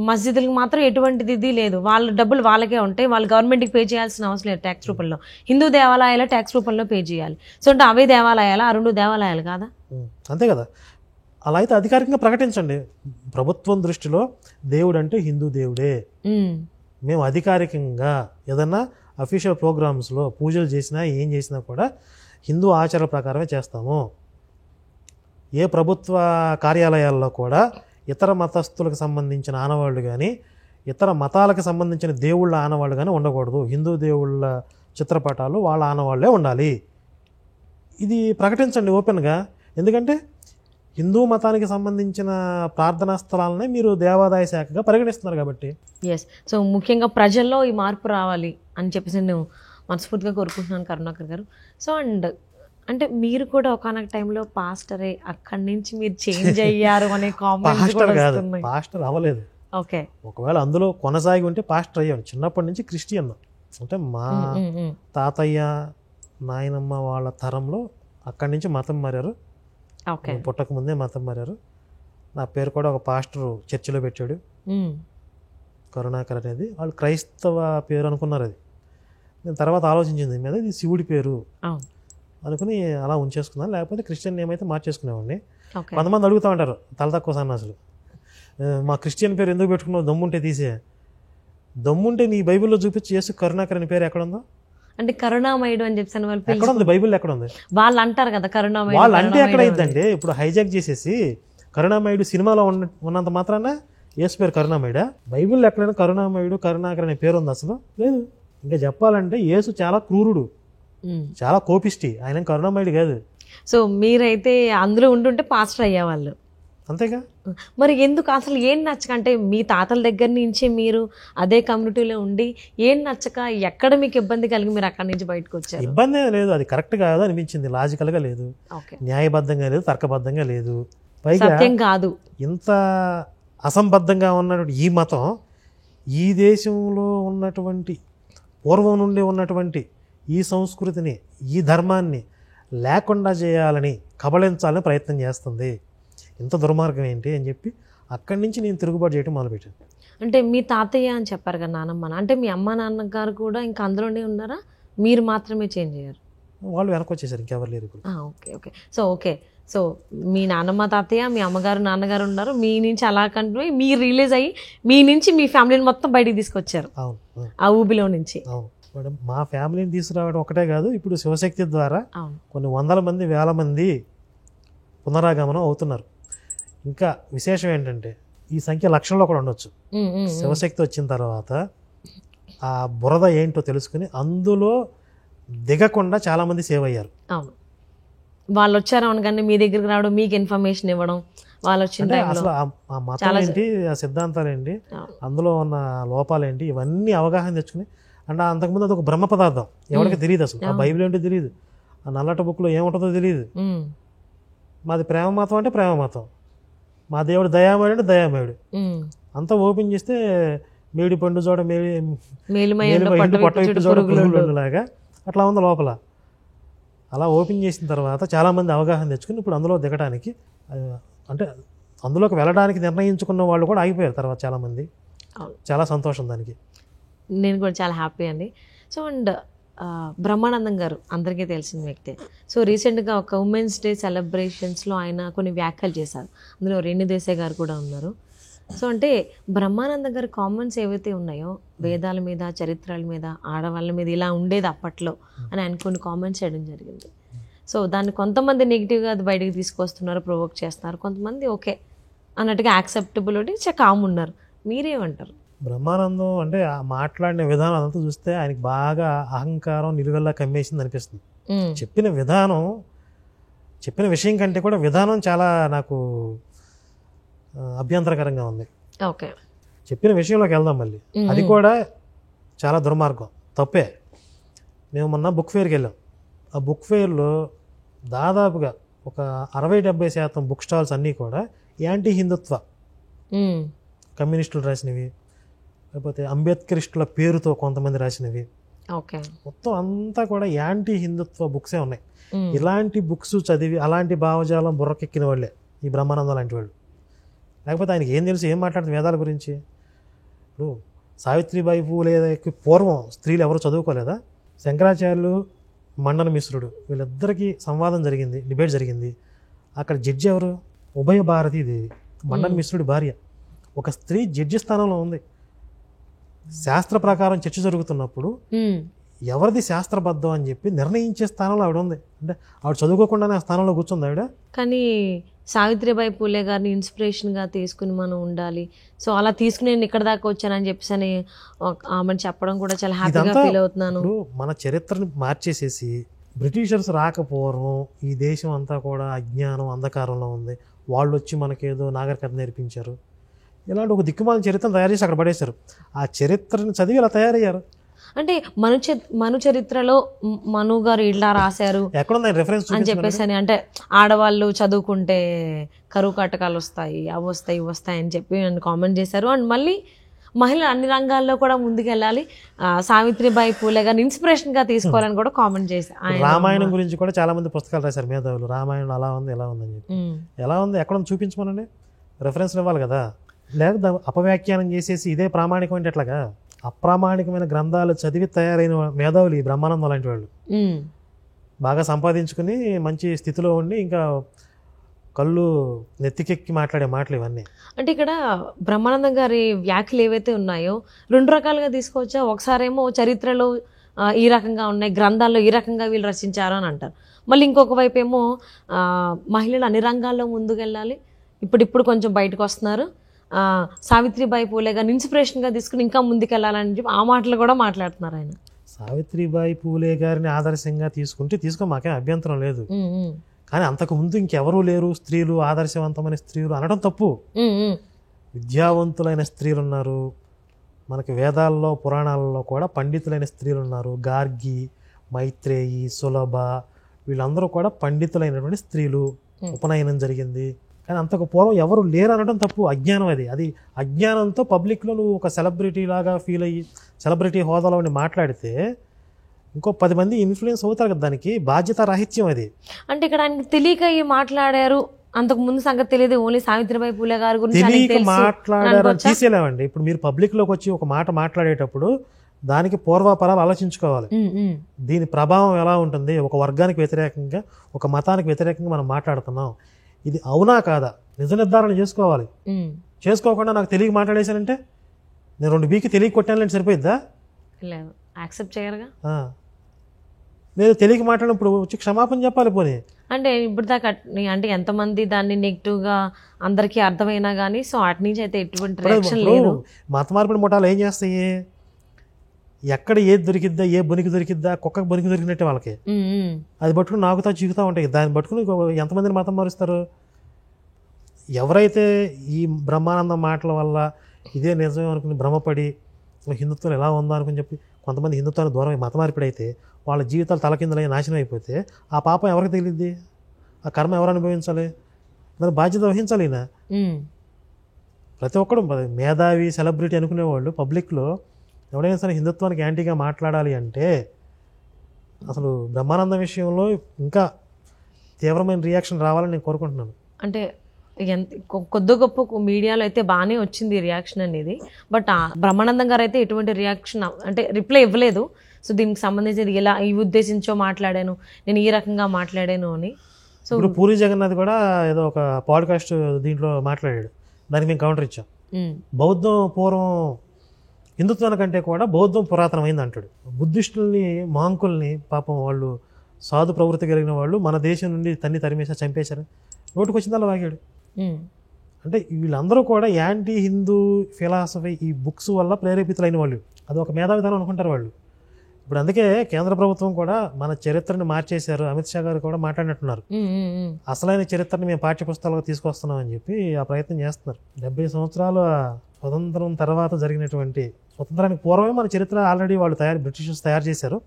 మస్జిదులకు మాత్రం ఎటువంటిది ఇది లేదు, వాళ్ళ డబ్బులు వాళ్ళకే ఉంటాయి, వాళ్ళు గవర్నమెంట్కి పే చేయాల్సిన అవసరం లేదు ట్యాక్స్ రూపంలో. హిందూ దేవాలయాల ట్యాక్స్ రూపంలో పే చేయాలి. సో అంటే అవే దేవాలయాలు, ఆ రెండు దేవాలయాలు కాదా? అంతే కదా. అలా అయితే అధికారికంగా ప్రకటించండి. ప్రభుత్వం దృష్టిలో దేవుడు అంటే హిందూ దేవుడే. మేము అధికారికంగా ఏదన్నా అఫీషియల్ ప్రోగ్రామ్స్లో పూజలు చేసినా ఏం చేసినా కూడా హిందూ ఆచారాల ప్రకారమే చేస్తాము. ఏ ప్రభుత్వ కార్యాలయాల్లో కూడా ఇతర మతస్థులకు సంబంధించిన ఆనవాళ్ళు కానీ ఇతర మతాలకు సంబంధించిన దేవుళ్ళ ఆనవాళ్ళు కానీ ఉండకూడదు. హిందూ దేవుళ్ళ చిత్రపటాలు వాళ్ళ ఆనవాళ్లే ఉండాలి. ఇది ప్రకటించండి ఓపెన్గా. ఎందుకంటే హిందూ మతానికి సంబంధించిన ప్రార్థనా స్థలాలనే మీరు దేవాదాయ శాఖగా పరిగణిస్తున్నారు కాబట్టి. ఎస్. సో ముఖ్యంగా ప్రజల్లో ఈ మార్పు రావాలి అని చెప్పేసి నేను మనస్ఫూర్తిగా కోరుకుంటున్నాను కరుణాకర్ గారు. సో అండ్ అంటే మీరు కూడా ఒకనొక టైంలో పాస్టరే, అక్కడి నుంచి మీరు చేంజ్ అయ్యారు అనే కామెంట్స్ కూడా వస్తున్నాయి. పాస్టర్ అవ్వలేదు. ఓకే, ఒకవేళ అందులో కొనసాగి ఉంటే పాస్టర్ అయ్యాను. చిన్నప్పటి నుంచి క్రిస్టియన్. అంటే మా తాతయ్య నాయనమ్మ వాళ్ళ తరంలో అక్కడి నుంచి మతం మారారు. పుట్టక ముందే మతం మారారు. నా పేరు కూడా ఒక పాస్టర్ చర్చిలో పెట్టాడు, కరుణాకర్ అనేది. వాళ్ళు క్రైస్తవ పేరు అనుకున్నారు. అది నేను తర్వాత ఆలోచించింది మీద ఇది శివుడి పేరు అనుకుని అలా ఉంచేసుకున్నాను. లేకపోతే క్రిస్టియన్ నేమ్ అయితే మార్చేసుకునేవాడిని. కొంతమంది అడుగుతూ ఉంటారు తల తక్కువ సన్నాసులు, మా క్రిస్టియన్ పేరు ఎందుకు పెట్టుకున్నావు? దమ్ముంటే తీసే. దమ్ముంటే నీ బైబిల్లో చూపించి యేసు కరుణాకర్ అనే పేరు ఎక్కడుందో? అంటే కరుణామయుడు అని చెప్పాను వాళ్ళు ఎక్కడ ఉంది? బైబిల్ ఎక్కడ ఉంది? వాళ్ళు అంటారు కదా కరుణామయుడు. వాళ్ళు అంటే ఎక్కడ అయిద్దండి? ఇప్పుడు హైజాక్ చేసేసి కరుణామయుడు సినిమాలో ఉన్నంత మాత్రాన యేసు పేరు కరుణామయుడా? బైబిల్లో ఎక్కడైనా కరుణామయుడు కరుణాకర్ అనే పేరు ఉంది? అసలు లేదు. ఇంకా చెప్పాలంటే యేసు చాలా క్రూరుడు, చాలా కోపిష్టి. ఆయన కరుణామయుడు కాదు. సో మీరైతే అందులో ఉంటుంటే పాస్టర్ అయ్యేవాళ్ళు అంతేగా. మరి ఎందుకు అసలు ఏం నచ్చక, అంటే మీ తాతల దగ్గర నుంచి మీరు అదే కమ్యూనిటీలో ఉండి ఏం నచ్చక ఎక్కడ మీకు ఇబ్బంది కలిగి మీరు అక్కడి నుంచి బయటకు వచ్చారు? ఇబ్బంది లేదు, అది కరెక్ట్ కాదు అనిపించింది. లాజికల్గా లేదు, న్యాయబద్ధంగా లేదు, తర్కబద్ధంగా లేదు, పైగా సత్యం కాదు. ఇంత అసంబద్ధంగా ఉన్నటువంటి ఈ మతం ఈ దేశంలో ఉన్నటువంటి పూర్వం నుండి ఉన్నటువంటి ఈ సంస్కృతిని ఈ ధర్మాన్ని లేకుండా చేయాలని కబళించాలని ప్రయత్నం చేస్తుంది. ఇంత దుర్మార్గం ఏంటి అని చెప్పి అక్కడి నుంచి నేను తిరుగుబాటు చేయడం మొదలుపెట్టాను. అంటే మీ తాతయ్య అని చెప్పారు కదా నానమ్మ, అంటే మీ అమ్మ నాన్నగారు కూడా ఇంకా అందులోనే ఉన్నారా, మీరు మాత్రమే చేంజ్ అయ్యారు? వాళ్ళు వెనక్కి వచ్చేసారు, ఇంకెవరు లేరు ఇప్పుడు. ఓకే. సో మీ నాన్నమ్మ తాతయ్య, మీ అమ్మగారు నాన్నగారు ఉన్నారు, మీ నుంచి అలా కంటిన్యూ మీరు రిలీజ్ అయ్యి మీ నుంచి మీ ఫ్యామిలీని మొత్తం బయటికి తీసుకొచ్చారు అవును ఆ ఊబిలో నుంచి. అవును మేడం, మా ఫ్యామిలీని తీసుకురావడం ఒకటే కాదు, ఇప్పుడు శివశక్తి ద్వారా అవును. కొన్ని వందల మంది వేల మంది పునరాగమనం అవుతున్నారు. ఇంకా విశేషం ఏంటంటే ఈ సంఖ్య లక్షల్లో కూడా ఉండొచ్చు. శివశక్తి వచ్చిన తర్వాత ఆ బురద ఏంటో తెలుసుకుని అందులో దిగకుండా చాలామంది సేవ్ అయ్యారు. అవును, వాళ్ళు వచ్చారు అనగానే మీ దగ్గరికి రావడం, మీకు ఇన్ఫర్మేషన్ ఇవ్వడం, వాళ్ళు వచ్చిన అంటే టైంలో అసలు ఆ మతం ఏంటి, ఆ సిద్ధాంతాలు ఏంటి, అందులో ఉన్న లోపాలు ఏంటి, ఇవన్నీ అవగాహన తెచ్చుకుని, అంటే అంతకుముందు అదొక బ్రహ్మ పదార్థం, ఎవరికి తెలియదు అసలు. ఆ బైబిల్ ఏంటో తెలియదు, ఆ నల్లట బుక్లో ఏముంటుందో తెలియదు. మాది ప్రేమ మతం అంటే ప్రేమ మతం, మా దేవుడు దయామయుడు అంటే దయామయుడు. అంతా ఓపెన్ చేస్తే మేడి పండు చోట లాగా అట్లా ఉంది లోపల. అలా ఓపెన్ చేసిన తర్వాత చాలామంది అవగాహన తెచ్చుకుని ఇప్పుడు అందులో దిగడానికి, అంటే అందులోకి వెళ్ళడానికి నిర్ణయించుకున్న వాళ్ళు కూడా ఆగిపోయారు తర్వాత చాలామంది. చాలా సంతోషం దానికి. నేను కూడా చాలా హ్యాపీ అండి. సో అండ్ బ్రహ్మానందం గారు అందరికీ తెలిసిన వ్యక్తే. సో రీసెంట్గా ఒక ఉమెన్స్ డే సెలబ్రేషన్స్లో ఆయన కొన్ని వ్యాఖ్యలు చేశారు, అందులో రేణు దేశాయ్ గారు కూడా ఉన్నారు. సో అంటే బ్రహ్మానంద గారి కామెంట్స్ ఏవైతే ఉన్నాయో వేదాల మీద, చరిత్రల మీద, ఆడవాళ్ళ మీద ఇలా ఉండేది అప్పట్లో అని ఆయన కొన్ని కామెంట్స్ చేయడం జరిగింది. సో దాన్ని కొంతమంది నెగిటివ్గా అది బయటకు తీసుకొస్తున్నారు, ప్రొవోక్ చేస్తున్నారు, కొంతమంది ఓకే అన్నట్టుగా యాక్సెప్టబుల్ కామ్ ఉన్నారు. మీరేమంటారు? బ్రహ్మానందం అంటే ఆ మాట్లాడిన విధానం అదంతా చూస్తే ఆయనకి బాగా అహంకారం నిలువెల్లా కమ్మేసింది అనిపిస్తుంది. చెప్పిన విధానం, చెప్పిన విషయం కంటే కూడా విధానం చాలా నాకు అభ్యంతరకరంగా ఉంది. ఓకే, చెప్పిన విషయంలోకి వెళ్దాం మళ్ళీ. అది కూడా చాలా దుర్మార్గం, తప్పే. మేము మొన్న బుక్ ఫేర్కి వెళ్ళాం. ఆ బుక్ ఫేర్లో దాదాపుగా ఒక 60-70% బుక్ స్టాల్స్ అన్నీ కూడా యాంటీ హిందుత్వ, కమ్యూనిస్టులు రాసినవి, లేకపోతే అంబేద్కరిస్టుల పేరుతో కొంతమంది రాసినవి, మొత్తం అంతా కూడా యాంటీ హిందుత్వ బుక్సే ఉన్నాయి. ఇలాంటి బుక్స్ చదివి అలాంటి భావజాలం బుర్రకెక్కిన వాళ్ళే ఈ బ్రహ్మానందం లాంటి వాళ్ళు. లేకపోతే ఆయనకి ఏం తెలుసు, ఏం మాట్లాడుతుంది వేదాల గురించి? ఇప్పుడు సావిత్రిబాయి పూలేకి పూర్వం స్త్రీలు ఎవరు చదువుకోలేదా? శంకరాచార్యులు, మండన మిశ్రుడు, వీళ్ళిద్దరికీ సంవాదం జరిగింది, డిబేట్ జరిగింది. అక్కడ జడ్జి ఎవరు? ఉభయ భారతీదేవి, మండన మిశ్రుడి భార్య. ఒక స్త్రీ జడ్జి స్థానంలో ఉంది. శాస్త్ర ప్రకారం చర్చ జరుగుతున్నప్పుడు ఎవరిది శాస్త్రబద్ధం అని చెప్పి నిర్ణయించే స్థానంలో ఆవిడ ఉంది. అంటే ఆవిడ చదువుకోకుండానే ఆ స్థానంలో కూర్చుంది ఆవిడ. కానీ సావిత్రిబాయి పూలే గారిని ఇన్స్పిరేషన్గా తీసుకుని మనం ఉండాలి, సో అలా తీసుకుని నేను ఇక్కడ దాకా వచ్చానని చెప్పేసి అని ఆమెను చెప్పడం కూడా చాలా హ్యాపీగా ఫీల్ అవుతున్నాను. మన చరిత్రని మార్చేసేసి బ్రిటిషర్స్ రాకపోవడం, ఈ దేశం అంతా కూడా అజ్ఞానం అంధకారంలో ఉంది, వాళ్ళు వచ్చి మనకేదో నాగరికత నేర్పించారు, ఇలాంటి ఒక దిక్కుమాలిన చరిత్రను తయారు చేసి అక్కడ పడేశారు. ఆ చరిత్రను చదివి ఇలా తయారయ్యారు. అంటే మను చరిత్రలో మను గారు ఇలా రాశారు అని చెప్పేసి అని, అంటే ఆడవాళ్ళు చదువుకుంటే కరువు కటకాలు వస్తాయి, అవి వస్తాయి, ఇవి వస్తాయి అని చెప్పి కామెంట్ చేశారు. అండ్ మళ్ళీ మహిళలు అన్ని రంగాల్లో కూడా ముందుకెళ్ళాలి, సావిత్రిబాయి పూలే గారిని ఇన్స్పిరేషన్గా తీసుకోవాలని కూడా కామెంట్ చేశారు. రామాయణం గురించి కూడా చాలా మంది పుస్తకాలు రాశారు మేధావులు, రామాయణం అలా ఉంది ఇలా ఉందని చెప్పి. ఎలా ఉంది, ఎక్కడ చూపించమనండి, రెఫరెన్స్లు ఇవ్వాలి కదా. లేదా అపవ్యాఖ్యానం చేసేసి ఇదే ప్రామాణికం అంటే ఎట్లాగా? అప్రామాణికమైన గ్రంథాలు చదివి తయారైన మేధావులు ఈ బ్రహ్మానందం లాంటి వాళ్ళు. బాగా సంపాదించుకుని మంచి స్థితిలో ఉండి ఇంకా కళ్ళు నెత్తికెక్కి మాట్లాడే మాటలు ఇవన్నీ. అంటే ఇక్కడ బ్రహ్మానందం గారి వ్యాఖ్యలు ఏవైతే ఉన్నాయో రెండు రకాలుగా తీసుకోవచ్చా? ఒకసారేమో చరిత్రలో ఈ రకంగా ఉన్నాయి, గ్రంథాల్లో ఈ రకంగా వీళ్ళు రచించారు అని అంటారు. మళ్ళీ ఇంకొక వైపు ఏమో మహిళలు అన్ని రంగాల్లో ముందుకెళ్ళాలి, ఇప్పుడు కొంచెం బయటకు వస్తున్నారు, సావిత్రిబాయి పూలే గారిని ఇన్స్పిరేషన్గా తీసుకుని ఇంకా ముందుకెళ్ళాలని చెప్పి ఆ మాటలు కూడా మాట్లాడుతున్నారు ఆయన. సావిత్రిబాయి పూలే గారిని ఆదర్శంగా తీసుకో మాకేం అభ్యంతరం లేదు, కానీ అంతకు ముందు ఇంకెవరూ లేరు స్త్రీలు, ఆదర్శవంతమైన స్త్రీలు అనడం తప్పు. విద్యావంతులైన స్త్రీలు ఉన్నారు, మనకి వేదాల్లో పురాణాలలో కూడా పండితులైన స్త్రీలు ఉన్నారు. గార్గి, మైత్రేయి, సులభ, వీళ్ళందరూ కూడా పండితులైనటువంటి స్త్రీలు. ఉపనయనం జరిగింది. కానీ అంతకు పూర్వం ఎవరు లేరు అనడం తప్పు, అజ్ఞానం. అది అజ్ఞానంతో పబ్లిక్లో నువ్వు ఒక సెలబ్రిటీ లాగా ఫీల్ అయ్యి సెలబ్రిటీ హోదాలో ఉండి మాట్లాడితే ఇంకో 10 మంది ఇన్ఫ్లుయెన్స్ అవుతారు కదా, దానికి బాధ్యత రాహిత్యం అది. అంటే ఇక్కడ ఆయనకి తెలియక మాట్లాడారు అంతకు ముందు సంగతి తెలియదు, ఓన్లీ సావిత్రిబాయి పూలే గారి గురించి ఆయనకి తెలియక తెలుసు మాట్లాడారని అనుకోవచ్చా? తీసేలేమండి. ఇప్పుడు మీరు పబ్లిక్లోకి వచ్చి ఒక మాట మాట్లాడేటప్పుడు దానికి పూర్వాపరాలు ఆలోచించుకోవాలి. దీని ప్రభావం ఎలా ఉంటుంది, ఒక వర్గానికి వ్యతిరేకంగా ఒక మతానికి వ్యతిరేకంగా మనం మాట్లాడుతున్నాం, ఇది అవునా కాదా నిజ నిర్ధారణ చేసుకోవాలి. చేసుకోకుండా నాకు తెలియక మాట్లాడేశానంటే నేను 2 బీకి తెలియక కొట్టానంటే సరిపోయిద్దా? లేదు, యాక్సెప్ట్ చేయరుగా. నేను తెలియక మాట్లాడినప్పుడు వచ్చి క్షమాపణ చెప్పాలి. పోనీ అంటే ఇప్పుడు దాకా అంటే ఎంతమంది దాన్ని నెగిటివ్ గా అందరికీ అర్థమైనా కానీ సో అటు నుంచి అయితే ఎటువంటి రియాక్షన్ లేదు. మత మార్పిడి ముఠాలు ఏం చేస్తాయి, ఎక్కడ ఏది దొరికిద్దా, ఏ బొనికి దొరికిద్దా, కుక్కకు బొనికి దొరికినట్టే వాళ్ళకి. అది పట్టుకుని నాకుతా చీకుతా ఉంటాయి. దాన్ని పట్టుకుని ఎంతమందిని మతం మారుస్తారు? ఎవరైతే ఈ బ్రహ్మానందం మాటల వల్ల ఇదే నిజం అనుకుని భ్రమపడి హిందుత్వం ఎలా ఉందో అనుకుని చెప్పి కొంతమంది హిందుత్వానికి దూరం మత మార్పిడి అయితే వాళ్ళ జీవితాలు తలకిందులై నాశనం అయిపోతే ఆ పాపం ఎవరికి తెలియద్ది, ఆ కర్మ ఎవరు అనుభవించాలి? దాని బాధ్యత వహించాలి. ఈయన ప్రతి ఒక్కడు మేధావి సెలబ్రిటీ అనుకునేవాళ్ళు పబ్లిక్లో ఎవడైనా సరే హిందుత్వానికి యాంటీగా మాట్లాడాలి అంటే అసలు బ్రహ్మానందం విషయంలో ఇంకా తీవ్రమైన రియాక్షన్ రావాలని నేను కోరుకుంటున్నాను. అంటే ఎంత కొద్ది గొప్ప మీడియాలో అయితే బాగానే వచ్చింది రియాక్షన్ అనేది, బట్ బ్రహ్మానందం గారు అయితే ఎటువంటి రియాక్షన్ అంటే రిప్లై ఇవ్వలేదు. సో దీనికి సంబంధించి ఇలా ఈ ఉద్దేశించో మాట్లాడాను, నేను ఈ రకంగా మాట్లాడాను అని. సో ఇప్పుడు పూరి జగన్నాథ్ కూడా ఏదో ఒక పాడ్కాస్ట్ దీంట్లో మాట్లాడాడు, దానికి మేము కౌంటర్ ఇచ్చాం. బౌద్ధం పూర్వం హిందుత్వానికంటే కూడా బౌద్ధం పురాతనమైంది అంటాడు. బుద్ధిస్టుల్ని మాంకుల్ని పాపం వాళ్ళు సాధు ప్రవృత్తి కలిగిన వాళ్ళు మన దేశం నుండి తరిమేశారు, చంపేశారు, నోటుకు వచ్చిందల్లా వాగాడు. అంటే వీళ్ళందరూ కూడా యాంటీ హిందూ ఫిలాసఫీ ఈ బుక్స్ వల్ల ప్రేరేపితులైన వాళ్ళు. అది ఒక మేధావిధానం అనుకుంటారు వాళ్ళు. ఇప్పుడు అందుకే కేంద్ర ప్రభుత్వం కూడా మన చరిత్రని మార్చేశారు. అమిత్ షా గారు కూడా మాట్లాడినట్టున్నారు, అసలైన చరిత్రని మేము పాఠ్యపుస్తకాలుగా తీసుకొస్తున్నాం అని చెప్పి ఆ ప్రయత్నం చేస్తున్నారు. 70 సంవత్సరాల స్వతంత్రం తర్వాత జరిగినటువంటి స్వతంత్రానికి పూర్వమే మన చరిత్ర ఆల్రెడీ వాళ్ళు బ్రిటిషర్స్ తయారు చేశారు.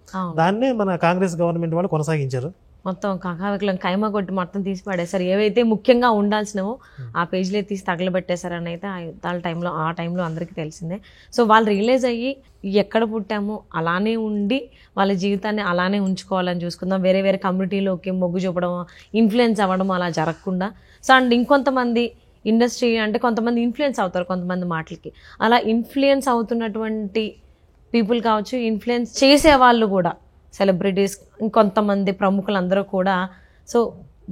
దాన్నే మన కాంగ్రెస్ గవర్నమెంట్ వాళ్ళు కొనసాగించారు. మొత్తం కకావికలం కైమా కొట్టి మొత్తం తీసి పడేశారు. ఏవైతే ముఖ్యంగా ఉండాల్సినవో ఆ పేజీలే తీసి తగలబెట్టేశారని అయితే ఆ టైంలో అందరికీ తెలిసిందే. సో వాళ్ళు రియలైజ్ అయ్యి ఎక్కడ పుట్టామో అలానే ఉండి వాళ్ళ జీవితాన్ని అలానే ఉంచుకోవాలని చూసుకుందాం. వేరే వేరే కమ్యూనిటీలోకి మొగ్గు చూపడం, ఇన్ఫ్లుయెన్స్ అవ్వడం అలా జరగకుండా. సో అండ్ ఇంకొంతమంది ఇండస్ట్రీ అంటే కొంతమంది ఇన్ఫ్లుయెన్స్ అవుతారు కొంతమంది మాటలకి. అలా ఇన్ఫ్లుయెన్స్ అవుతున్నటువంటి పీపుల్ కావచ్చు, ఇన్ఫ్లుయెన్స్ చేసేవాళ్ళు కూడా సెలబ్రిటీస్, ఇంకొంతమంది ప్రముఖులందరూ కూడా సో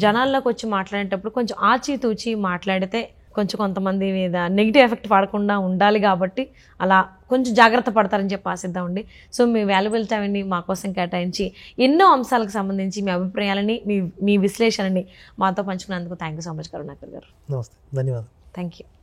జనాల్లోకి వచ్చి మాట్లాడేటప్పుడు కొంచెం ఆచితూచి మాట్లాడితే కొంచెం కొంతమంది మీద నెగిటివ్ ఎఫెక్ట్ పడకుండా ఉండాలి. కాబట్టి అలా కొంచెం జాగ్రత్త పడతారని చెప్పి ఆశిద్దామండి. సో మీ వాల్యుబుల్ టైంని మా కోసం కేటాయించి ఎన్నో అంశాలకు సంబంధించి మీ అభిప్రాయాలని మీ విశ్లేషణని మాతో పంచుకున్నందుకు thank you so much Karunakar గారు. నమస్తే, ధన్యవాదాలు. Thank you.